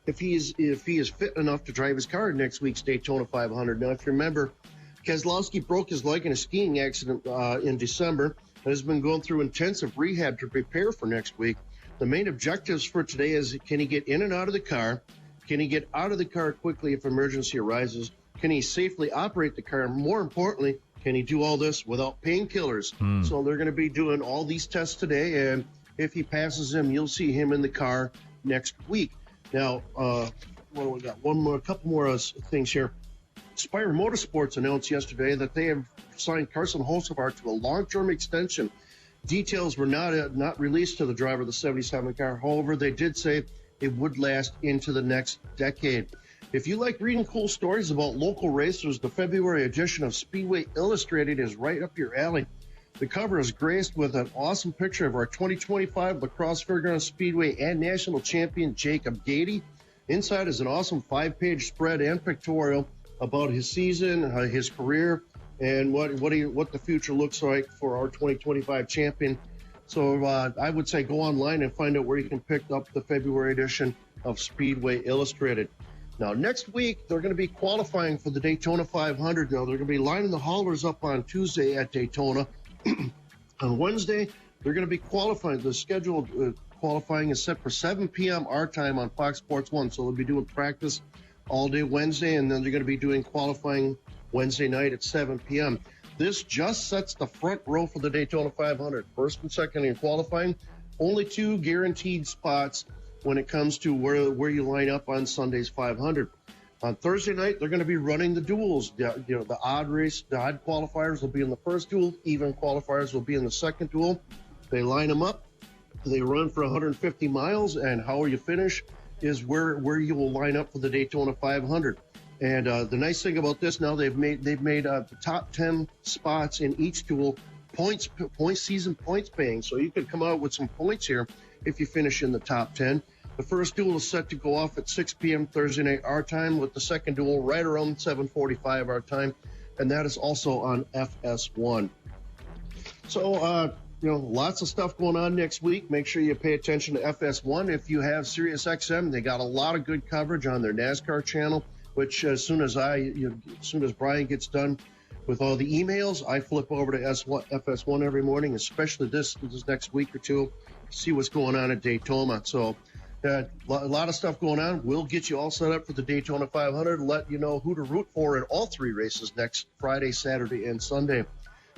if he is fit enough to drive his car in next week's Daytona 500. Now, if you remember, Keselowski broke his leg in a skiing accident in December and has been going through intensive rehab to prepare for next week. The main objectives for today is, can he get in and out of the car? Can he get out of the car quickly if emergency arises? Can he safely operate the car? And more importantly, can he do all this without painkillers? So they're going to be doing all these tests today, and if he passes them, you'll see him in the car next week. Now, what do we got? A couple more things here. Spire Motorsports announced yesterday that they have signed Carson Hocevar to a long-term extension. Details were not released to the driver of the 77 car. However, they did say it would last into the next decade. If you like reading cool stories about local racers, the February edition of Speedway Illustrated is right up your alley. The cover is graced with an awesome picture of our 2025 Lacrosse Fairgrounds Speedway and national champion Jacob Gady. Inside is an awesome 5-page spread and pictorial about his season, his career, and what the future looks like for our 2025 champion. So I would say go online and find out where you can pick up the February edition of Speedway Illustrated. Now, next week, they're going to be qualifying for the Daytona 500. Now, they're going to be lining the haulers up on Tuesday at Daytona. On Wednesday, they're going to be qualifying. The scheduled qualifying is set for 7 p.m. our time on Fox Sports 1. So they'll be doing practice all day Wednesday, and then they're going to be doing qualifying Wednesday night at 7 p.m. This just sets the front row for the Daytona 500. First and second in qualifying, only 2 guaranteed spots when it comes to where you line up on Sunday's 500. On Thursday night, they're going to be running the duels. The odd qualifiers will be in the first duel. Even qualifiers will be in the second duel. They line them up. They run for 150 miles, and how you finish is where you will line up for the Daytona 500. And the nice thing about this now, they've made the top 10 spots in each duel season points paying. So you could come out with some points here if you finish in the top 10. The first duel is set to go off at 6 p.m. Thursday night our time, with the second duel right around 7:45 our time, and that is also on FS1. So, lots of stuff going on next week. Make sure you pay attention to FS1. If you have Sirius XM, they got a lot of good coverage on their NASCAR channel, which as soon as Brian gets done with all the emails, I flip over to FS1 every morning, especially this next week or two, see what's going on at Daytona. So a lot of stuff going on. We'll get you all set up for the Daytona 500, let you know who to root for in all three races next Friday, Saturday, and Sunday.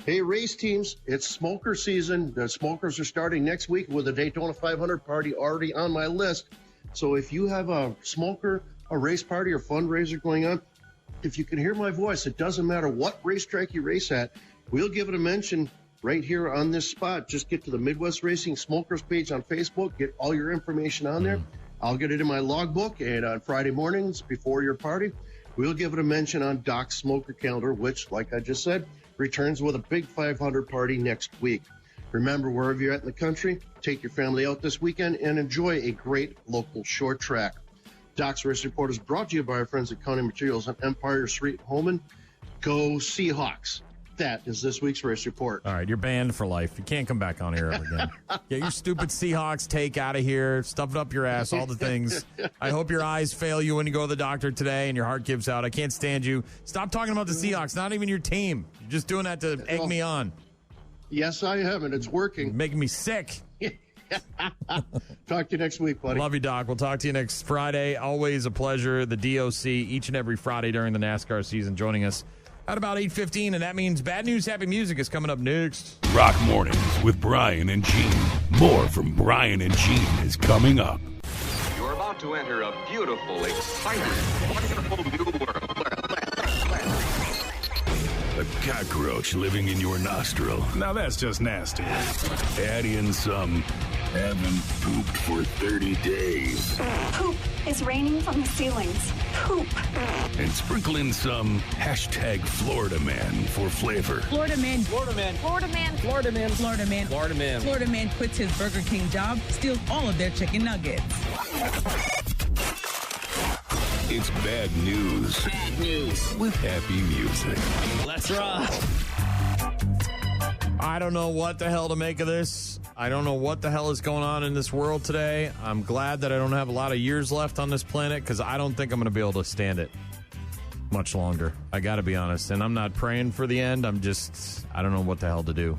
Hey, race teams, it's smoker season. The smokers are starting next week with a Daytona 500 party already on my list. So if you have a smoker, a race party, or fundraiser going on, if you can hear my voice, it doesn't matter what racetrack you race at, we'll give it a mention right here on this spot. Just get to the Midwest Racing Smokers page on Facebook, get all your information on there. I'll get it in my logbook, and on Friday mornings before your party, we'll give it a mention on Doc's Smoker Calendar, which, like I just said, returns with a big 500 party next week. Remember, wherever you're at in the country, take your family out this weekend and enjoy a great local short track. Doc's Race Report is brought to you by our friends at County Materials on Empire Street, Holman. Go Seahawks. That is this week's Race Report. All right, you're banned for life. You can't come back on here ever again. Get your stupid Seahawks take out of here. Stuff it up your ass, all the things. I hope your eyes fail you when you go to the doctor today and your heart gives out. I can't stand you. Stop talking about the Seahawks, not even your team. You're just doing that to egg me on. Yes, I am, and it's working. Making me sick. Talk to you next week, buddy. Love you, Doc. We'll talk to you next Friday. Always a pleasure. The DOC each and every Friday during the NASCAR season joining us at about 8:15, and that means Bad News, Happy Music is coming up next. Rock Mornings with Brian and Gene. More from Brian and Gene is coming up. You're about to enter a beautiful, exciting, wonderful new world. A cockroach living in your nostril. Now that's just nasty. Add in some haven't pooped for 30 days. Poop is raining from the ceilings. Poop. And sprinkle in some hashtag Florida Man for flavor. Florida Man. Florida Man. Florida Man. Florida Man. Florida Man. Florida Man. Florida Man quits his Burger King job, steals all of their chicken nuggets. It's bad news. Bad news. With happy music. Let's rock. I don't know what the hell to make of this. I don't know what the hell is going on in this world today. I'm glad that I don't have a lot of years left on this planet because I don't think I'm going to be able to stand it much longer. I got to be honest. And I'm not praying for the end. I don't know what the hell to do.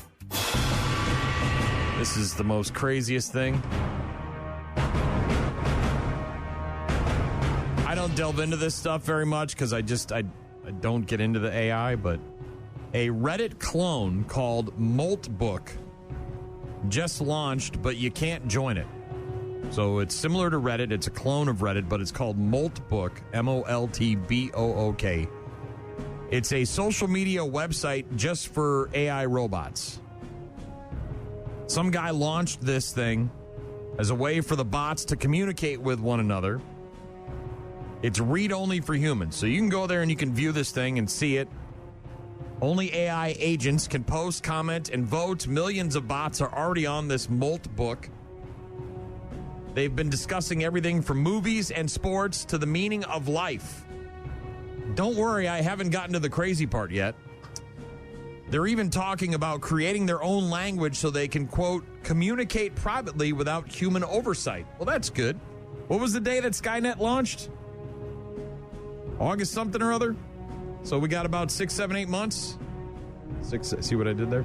This is the most craziest thing. I don't delve into this stuff very much because I don't get into the AI, but a Reddit clone called Moltbook just launched, but you can't join it. So it's similar to Reddit. It's a clone of Reddit, but it's called Moltbook, Moltbook. It's a social media website just for AI robots. Some guy launched this thing as a way for the bots to communicate with one another. It's read-only for humans, so you can go there and you can view this thing and see it. Only AI agents can post, comment, and vote. Millions of bots are already on this Moltbook. They've been discussing everything from movies and sports to the meaning of life. Don't worry, I haven't gotten to the crazy part yet. They're even talking about creating their own language so they can, quote, communicate privately without human oversight. Well, that's good. What was the day that Skynet launched? August something or other? So we got about 6, 7, 8 months. See what I did there?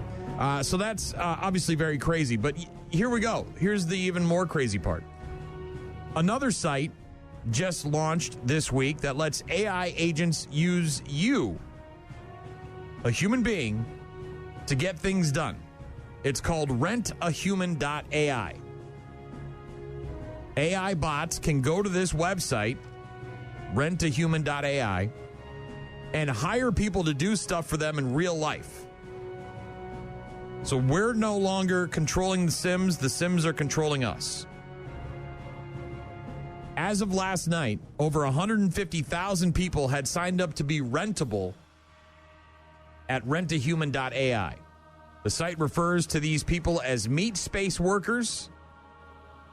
So that's obviously very crazy. But here we go. Here's the even more crazy part. Another site just launched this week that lets AI agents use you, a human being, to get things done. It's called rentahuman.ai. AI bots can go to this website, rentahuman.ai, and hire people to do stuff for them in real life. So we're no longer controlling the Sims are controlling us. As of last night, over 150,000 people had signed up to be rentable at rentahuman.ai. The site refers to these people as meat space workers,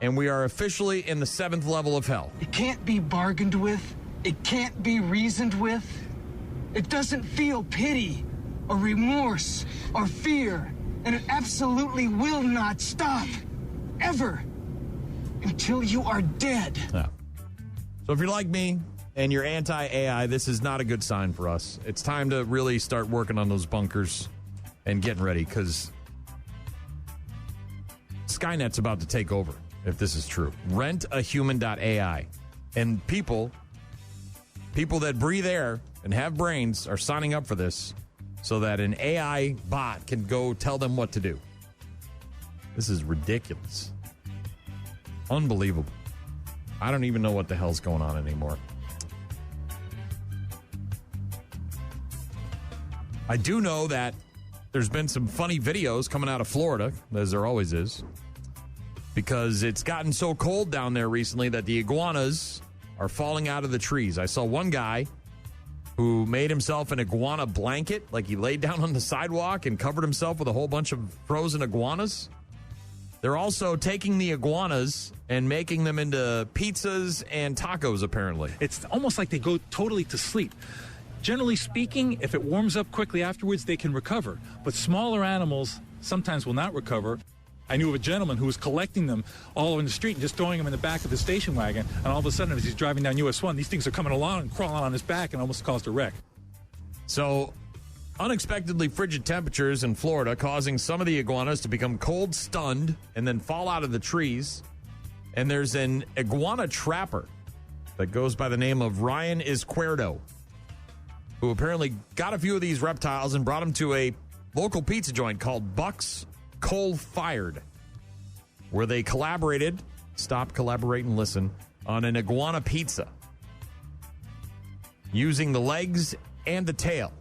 and we are officially in the 7th level of hell. It can't be bargained with. It can't be reasoned with. It doesn't feel pity or remorse or fear. and it absolutely will not stop. Ever. Until you are dead. Yeah. So if you're like me and you're anti-AI, this is not a good sign for us. It's time to really start working on those bunkers and getting ready, because Skynet's about to take over, if this is true. Rentahuman.ai. And people that breathe air and have brains are signing up for this so that an AI bot can go tell them what to do. This is ridiculous. Unbelievable. I don't even know what the hell's going on anymore. I do know that there's been some funny videos coming out of Florida, as there always is, because it's gotten so cold down there recently that the iguanas are falling out of the trees. I saw one guy who made himself an iguana blanket, like he laid down on the sidewalk and covered himself with a whole bunch of frozen iguanas. They're also taking the iguanas and making them into pizzas and tacos, apparently. It's almost like they go totally to sleep. Generally speaking, if it warms up quickly afterwards, they can recover. But smaller animals sometimes will not recover. I knew of a gentleman who was collecting them all over the street and just throwing them in the back of his station wagon. And all of a sudden, as he's driving down US 1, these things are coming along and crawling on his back and almost caused a wreck. So, unexpectedly frigid temperatures in Florida causing some of the iguanas to become cold stunned and then fall out of the trees. And there's an iguana trapper that goes by the name of Ryan Izquierdo, who apparently got a few of these reptiles and brought them to a local pizza joint called Buck's Coal Fired, where they collaborated, stop, collaborate, and listen, on an iguana pizza using the legs and the tail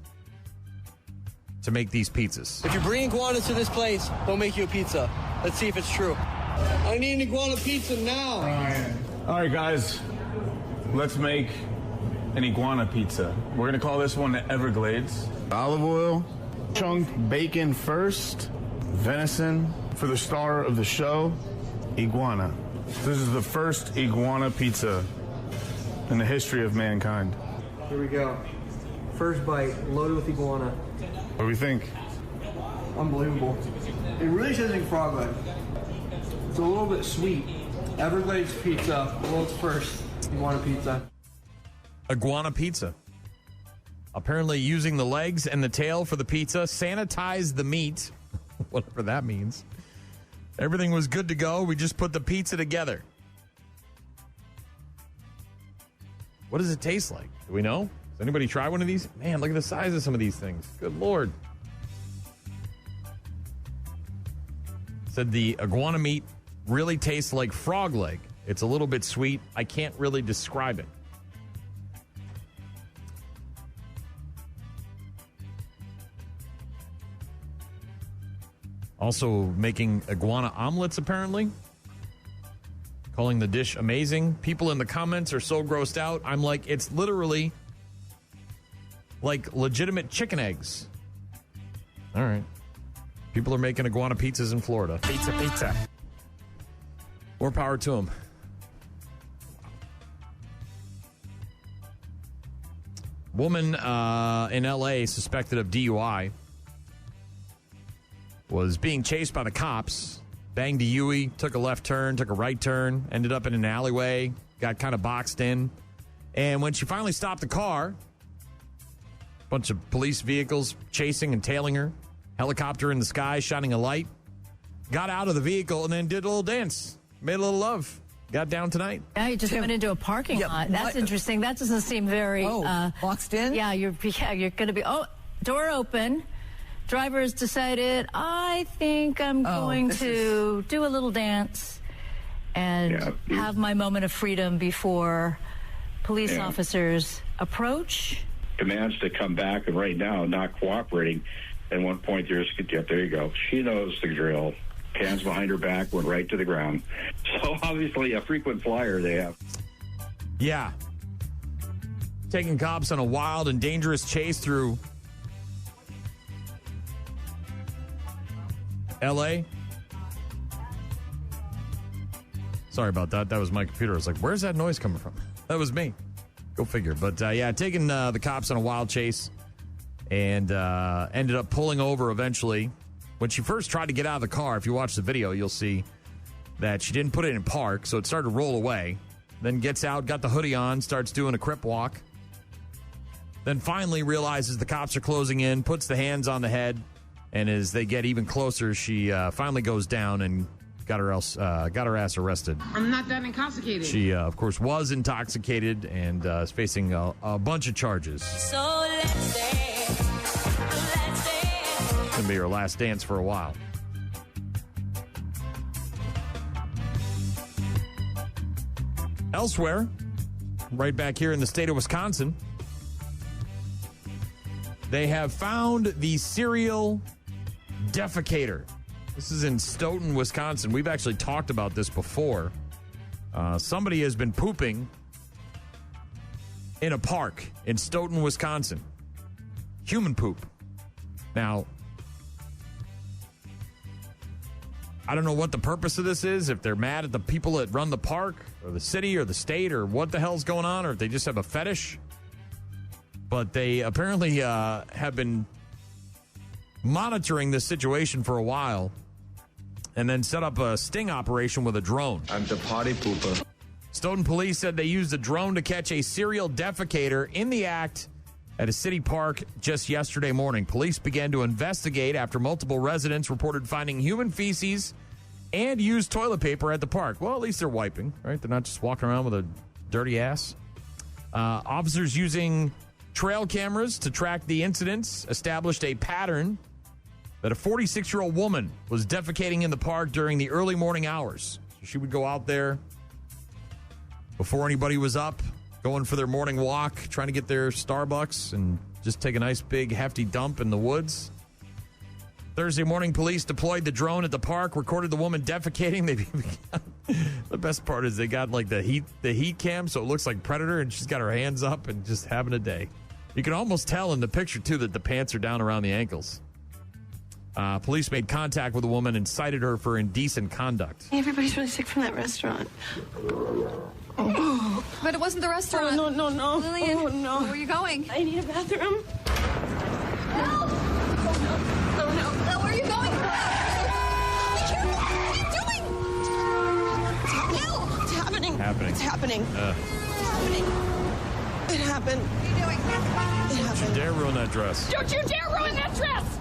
to make these pizzas. If you bring iguanas to this place, they'll make you a pizza. Let's see if it's true. I need an iguana pizza now. All right, guys, let's make an iguana pizza. We're gonna call this one the Everglades. Olive oil, chunk bacon first, venison for the star of the show, iguana. This is the first iguana pizza in the history of mankind. Here we go. First bite, loaded with iguana. What do we think? Unbelievable. It really tastes like frog leg. It's a little bit sweet. Everglades pizza, world's first iguana pizza. Iguana pizza. Apparently using the legs and the tail for the pizza, sanitize the meat, whatever that means. Everything was good to go. We just put the pizza together. What does it taste like? Do we know? Does anybody try one of these? Man, look at the size of some of these things. Good Lord. Said the iguana meat really tastes like frog leg. It's a little bit sweet. I can't really describe it. Also making iguana omelets, apparently. Calling the dish amazing. People in the comments are so grossed out. I'm like, it's literally like legitimate chicken eggs. All right. People are making iguana pizzas in Florida. Pizza. More power to them. Woman in L.A. suspected of DUI was being chased by the cops, banged a Yui, took a left turn, took a right turn, ended up in an alleyway, got kind of boxed in. And when she finally stopped the car, a bunch of police vehicles chasing and tailing her, helicopter in the sky shining a light, got out of the vehicle and then did a little dance, made a little love, got down tonight. Yeah, you just went into a parking lot. That's interesting. That doesn't seem very... boxed in? Yeah, you're going to be... Oh, door open. Driver has decided, I think I'm going to do a little dance and have my moment of freedom before police officers approach. Demands to come back, and right now not cooperating. At one point, there you go. She knows the drill. Hands behind her back, went right to the ground. So obviously a frequent flyer they have. Yeah. Taking cops on a wild and dangerous chase through L.A. Sorry about that. That was my computer. I was like, where's that noise coming from? That was me. Go figure. But, taking the cops on a wild chase and ended up pulling over eventually When she first tried to get out of the car, if you watch the video, you'll see that she didn't put it in park, so it started to roll away. Then gets out, got the hoodie on, starts doing a crip walk. Then finally realizes the cops are closing in, puts the hands on the head, and as they get even closer, she finally goes down and got her ass arrested. I'm not that intoxicated. She, of course, was intoxicated and is facing a bunch of charges. So let's dance. It's going to be her last dance for a while. Elsewhere, right back here in the state of Wisconsin, they have found the serial defecator. This is in Stoughton, Wisconsin. We've actually talked about this before. Somebody has been pooping in a park in Stoughton, Wisconsin. Human poop. Now, I don't know what the purpose of this is, if they're mad at the people that run the park or the city or the state or what the hell's going on, or if they just have a fetish. But they apparently have been monitoring this situation for a while and then set up a sting operation with a drone. I'm the party pooper. Stoughton police said they used a drone to catch a serial defecator in the act at a city park just yesterday morning. Police began to investigate after multiple residents reported finding human feces and used toilet paper at the park. Well, at least they're wiping, right? They're not just walking around with a dirty ass. Officers using trail cameras to track the incidents established a pattern that a 46-year-old woman was defecating in the park during the early morning hours. So she would go out there before anybody was up, going for their morning walk, trying to get their Starbucks and just take a nice big hefty dump in the woods. Thursday morning, police deployed the drone at the park, recorded the woman defecating. The best part is they got like the heat cam, so it looks like Predator, and she's got her hands up and just having a day. You can almost tell in the picture, too, that the pants are down around the ankles. Police made contact with the woman and cited her for indecent conduct. Everybody's really sick from that restaurant. Oh. But it wasn't the restaurant. Oh, no. Lillian, oh, no. Where are you going? I need a bathroom. Help! Oh, no. Where are you going? What are you doing? No! It's happening. It's happening. It happened. What are you doing? It Don't happened. you dare ruin that dress. Don't you dare ruin that dress!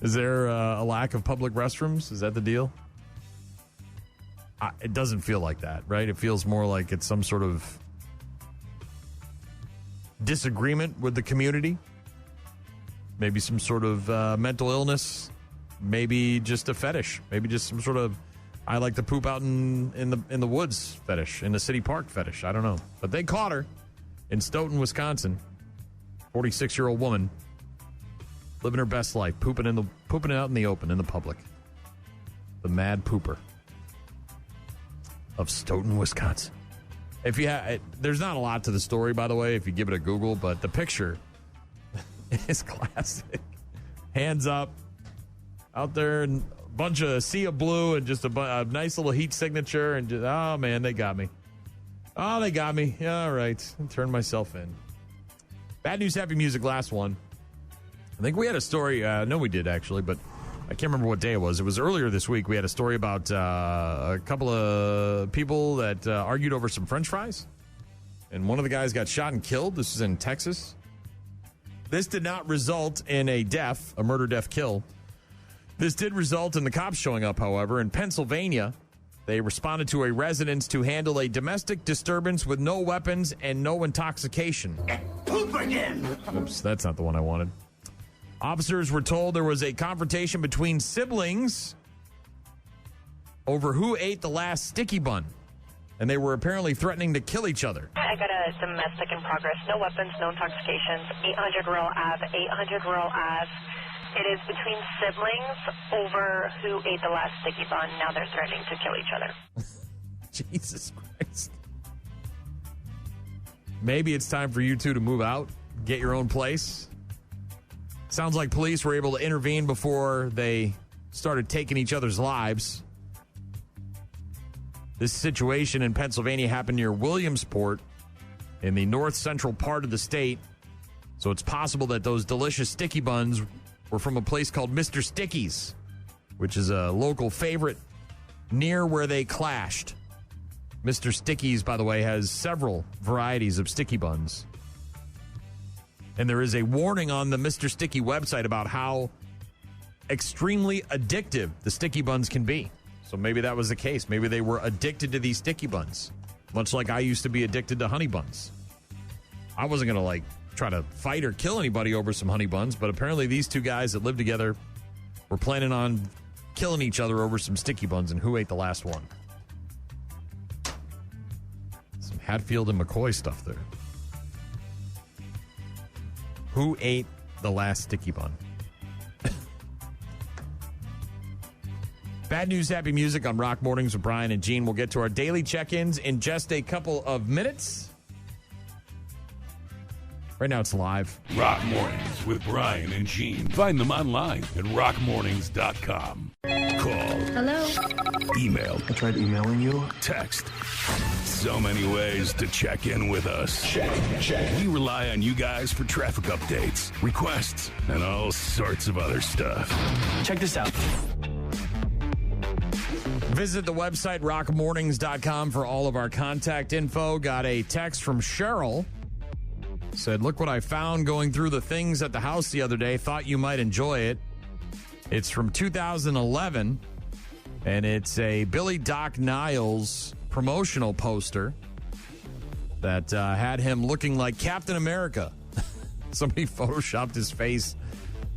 Is there a lack of public restrooms? Is that the deal? It doesn't feel like that, right? It feels more like it's some sort of disagreement with the community. Maybe some sort of mental illness. Maybe just a fetish. Maybe just some sort of I like to poop out in the woods fetish, in the city park fetish. I don't know. But they caught her in Stoughton, Wisconsin. 46-year-old woman living her best life, pooping it out in the open, in the public. The mad pooper of Stoughton, Wisconsin. If you there's not a lot to the story, by the way, if you give it a Google, but the picture is classic. Hands up, out there, and a bunch of sea of blue, and just a nice little heat signature, and just, oh man, they got me. Oh, they got me. Yeah, all right. Turn myself in. Bad news, happy music. Last one. I think we had a story. No, we did actually, but I can't remember what day it was. It was earlier this week. We had a story about a couple of people that argued over some French fries, and one of the guys got shot and killed. This is in Texas. This did not result in a murder, death, kill. This did result in the cops showing up, however. In Pennsylvania, they responded to a residence to handle a domestic disturbance with no weapons and no intoxication. Poop again! Oops, that's not the one I wanted. Officers were told there was a confrontation between siblings over who ate the last sticky bun, and they were apparently threatening to kill each other. I got a domestic in progress. No weapons, no intoxications. 800 Rural Ave, 800 Rural Ave. It is between siblings over who ate the last sticky bun. Now they're threatening to kill each other. Jesus Christ. Maybe it's time for you two to move out, get your own place. Sounds like police were able to intervene before they started taking each other's lives. This situation in Pennsylvania happened near Williamsport in the north central part of the state. So it's possible that those delicious sticky buns were from a place called Mr. Sticky's, which is a local favorite near where they clashed. Mr. Sticky's, by the way, has several varieties of sticky buns. And there is a warning on the Mr. Sticky website about how extremely addictive the sticky buns can be. So maybe that was the case. Maybe they were addicted to these sticky buns, much like I used to be addicted to honey buns. I wasn't going to, try to fight or kill anybody over some honey buns, but apparently these two guys that lived together were planning on killing each other over some sticky buns, and who ate the last one? Some Hatfield and McCoy stuff there. Who ate the last sticky bun? Bad news, happy music on Rock Mornings with Brian and Gene. We'll get to our daily check-ins in just a couple of minutes. Right now it's live. Rock Mornings with Brian and Gene. Find them online at rockmornings.com. Call. Hello? Email. I tried emailing you. Text. So many ways to check in with us. Check. We rely on you guys for traffic updates, requests, and all sorts of other stuff. Check this out. Visit the website, rockmornings.com, for all of our contact info. Got a text from Cheryl. Said, look what I found going through the things at the house the other day. Thought you might enjoy it. It's from 2011, and it's a Billy Doc Niles promotional poster that had him looking like Captain America. Somebody photoshopped his face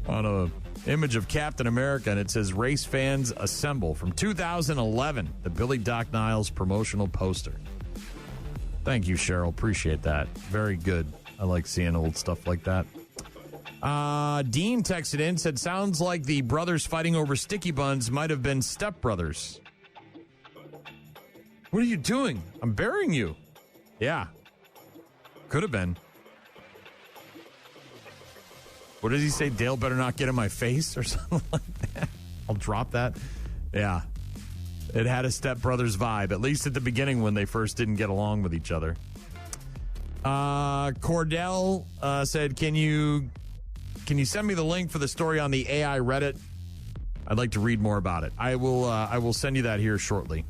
on a image of Captain America, and it says, Race Fans Assemble. From 2011, the Billy Doc Niles promotional poster. Thank you, Cheryl. Appreciate that. Very good. I like seeing old stuff like that. Dean texted in, said, sounds like the brothers fighting over sticky buns might have been stepbrothers. What are you doing? I'm burying you. Yeah. Could have been. What does he say? Dale better not get in my face or something like that. I'll drop that. Yeah. It had a stepbrothers vibe, at least at the beginning when they first didn't get along with each other. Cordell said, can you send me the link for the story on the AI Reddit? I'd like to read more about it. I will send you that here shortly.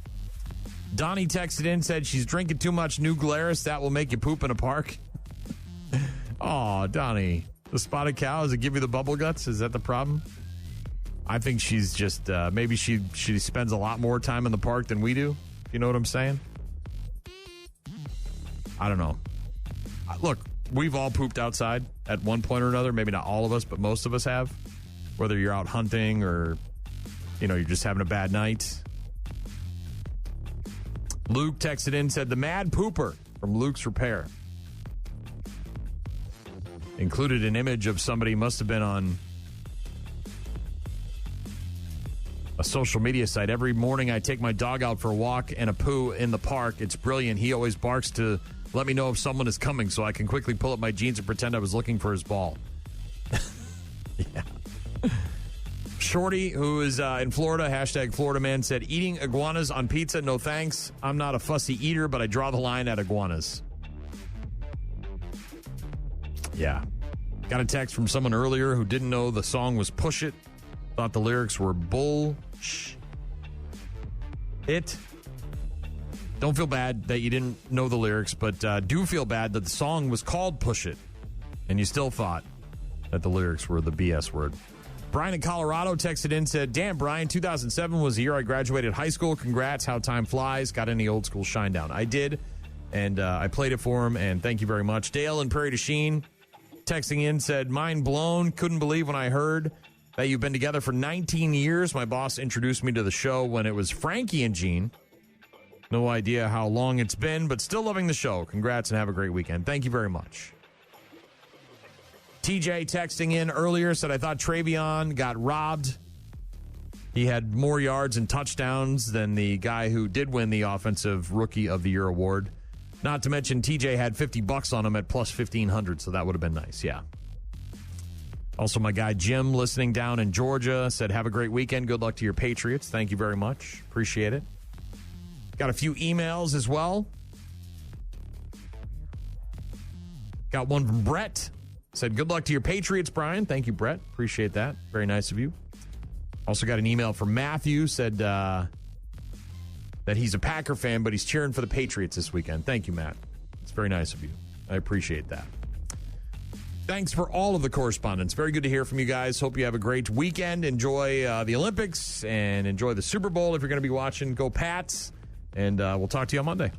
Donnie texted in, said she's drinking too much New Glarus. That will make you poop in a park. Oh, Donnie. The spotted cow, does it give you the bubble guts? Is that the problem? I think she's just, maybe she spends a lot more time in the park than we do. You know what I'm saying? I don't know. Look, we've all pooped outside at one point or another. Maybe not all of us, but most of us have. Whether you're out hunting or, you're just having a bad night. Luke texted in, said, the Mad Pooper from Luke's Repair. Included an image of somebody, must have been on a social media site. Every morning I take my dog out for a walk and a poo in the park. It's brilliant. He always barks to let me know if someone is coming so I can quickly pull up my jeans and pretend I was looking for his ball. Yeah. Shorty, who is in Florida, hashtag Florida man, said, eating iguanas on pizza, no thanks. I'm not a fussy eater, but I draw the line at iguanas. Yeah. Got a text from someone earlier who didn't know the song was Push It. Thought the lyrics were bullshit. Don't feel bad that you didn't know the lyrics, but do feel bad that the song was called Push It, and you still thought that the lyrics were the BS word. Brian in Colorado texted in, said, damn, Brian, 2007 was the year I graduated high school. Congrats, how time flies. Got any old school Shinedown? I did, and I played it for him, and thank you very much. Dale in Prairie du Chien texting in, said, mind blown. Couldn't believe when I heard that you've been together for 19 years. My boss introduced me to the show when it was Frankie and Gene. No idea how long it's been, but still loving the show. Congrats and have a great weekend. Thank you very much. TJ texting in earlier said, I thought Travion got robbed. He had more yards and touchdowns than the guy who did win the Offensive Rookie of the Year award. Not to mention TJ had $50 on him at plus 1,500, so that would have been nice, yeah. Also, my guy Jim, listening down in Georgia, said, have a great weekend. Good luck to your Patriots. Thank you very much. Appreciate it. Got a few emails as well. Got one from Brett. Said, good luck to your Patriots, Brian. Thank you, Brett. Appreciate that. Very nice of you. Also got an email from Matthew. Said that he's a Packer fan, but he's cheering for the Patriots this weekend. Thank you, Matt. It's very nice of you. I appreciate that. Thanks for all of the correspondence. Very good to hear from you guys. Hope you have a great weekend. Enjoy the Olympics and enjoy the Super Bowl if you're going to be watching. Go Pats. And we'll talk to you on Monday.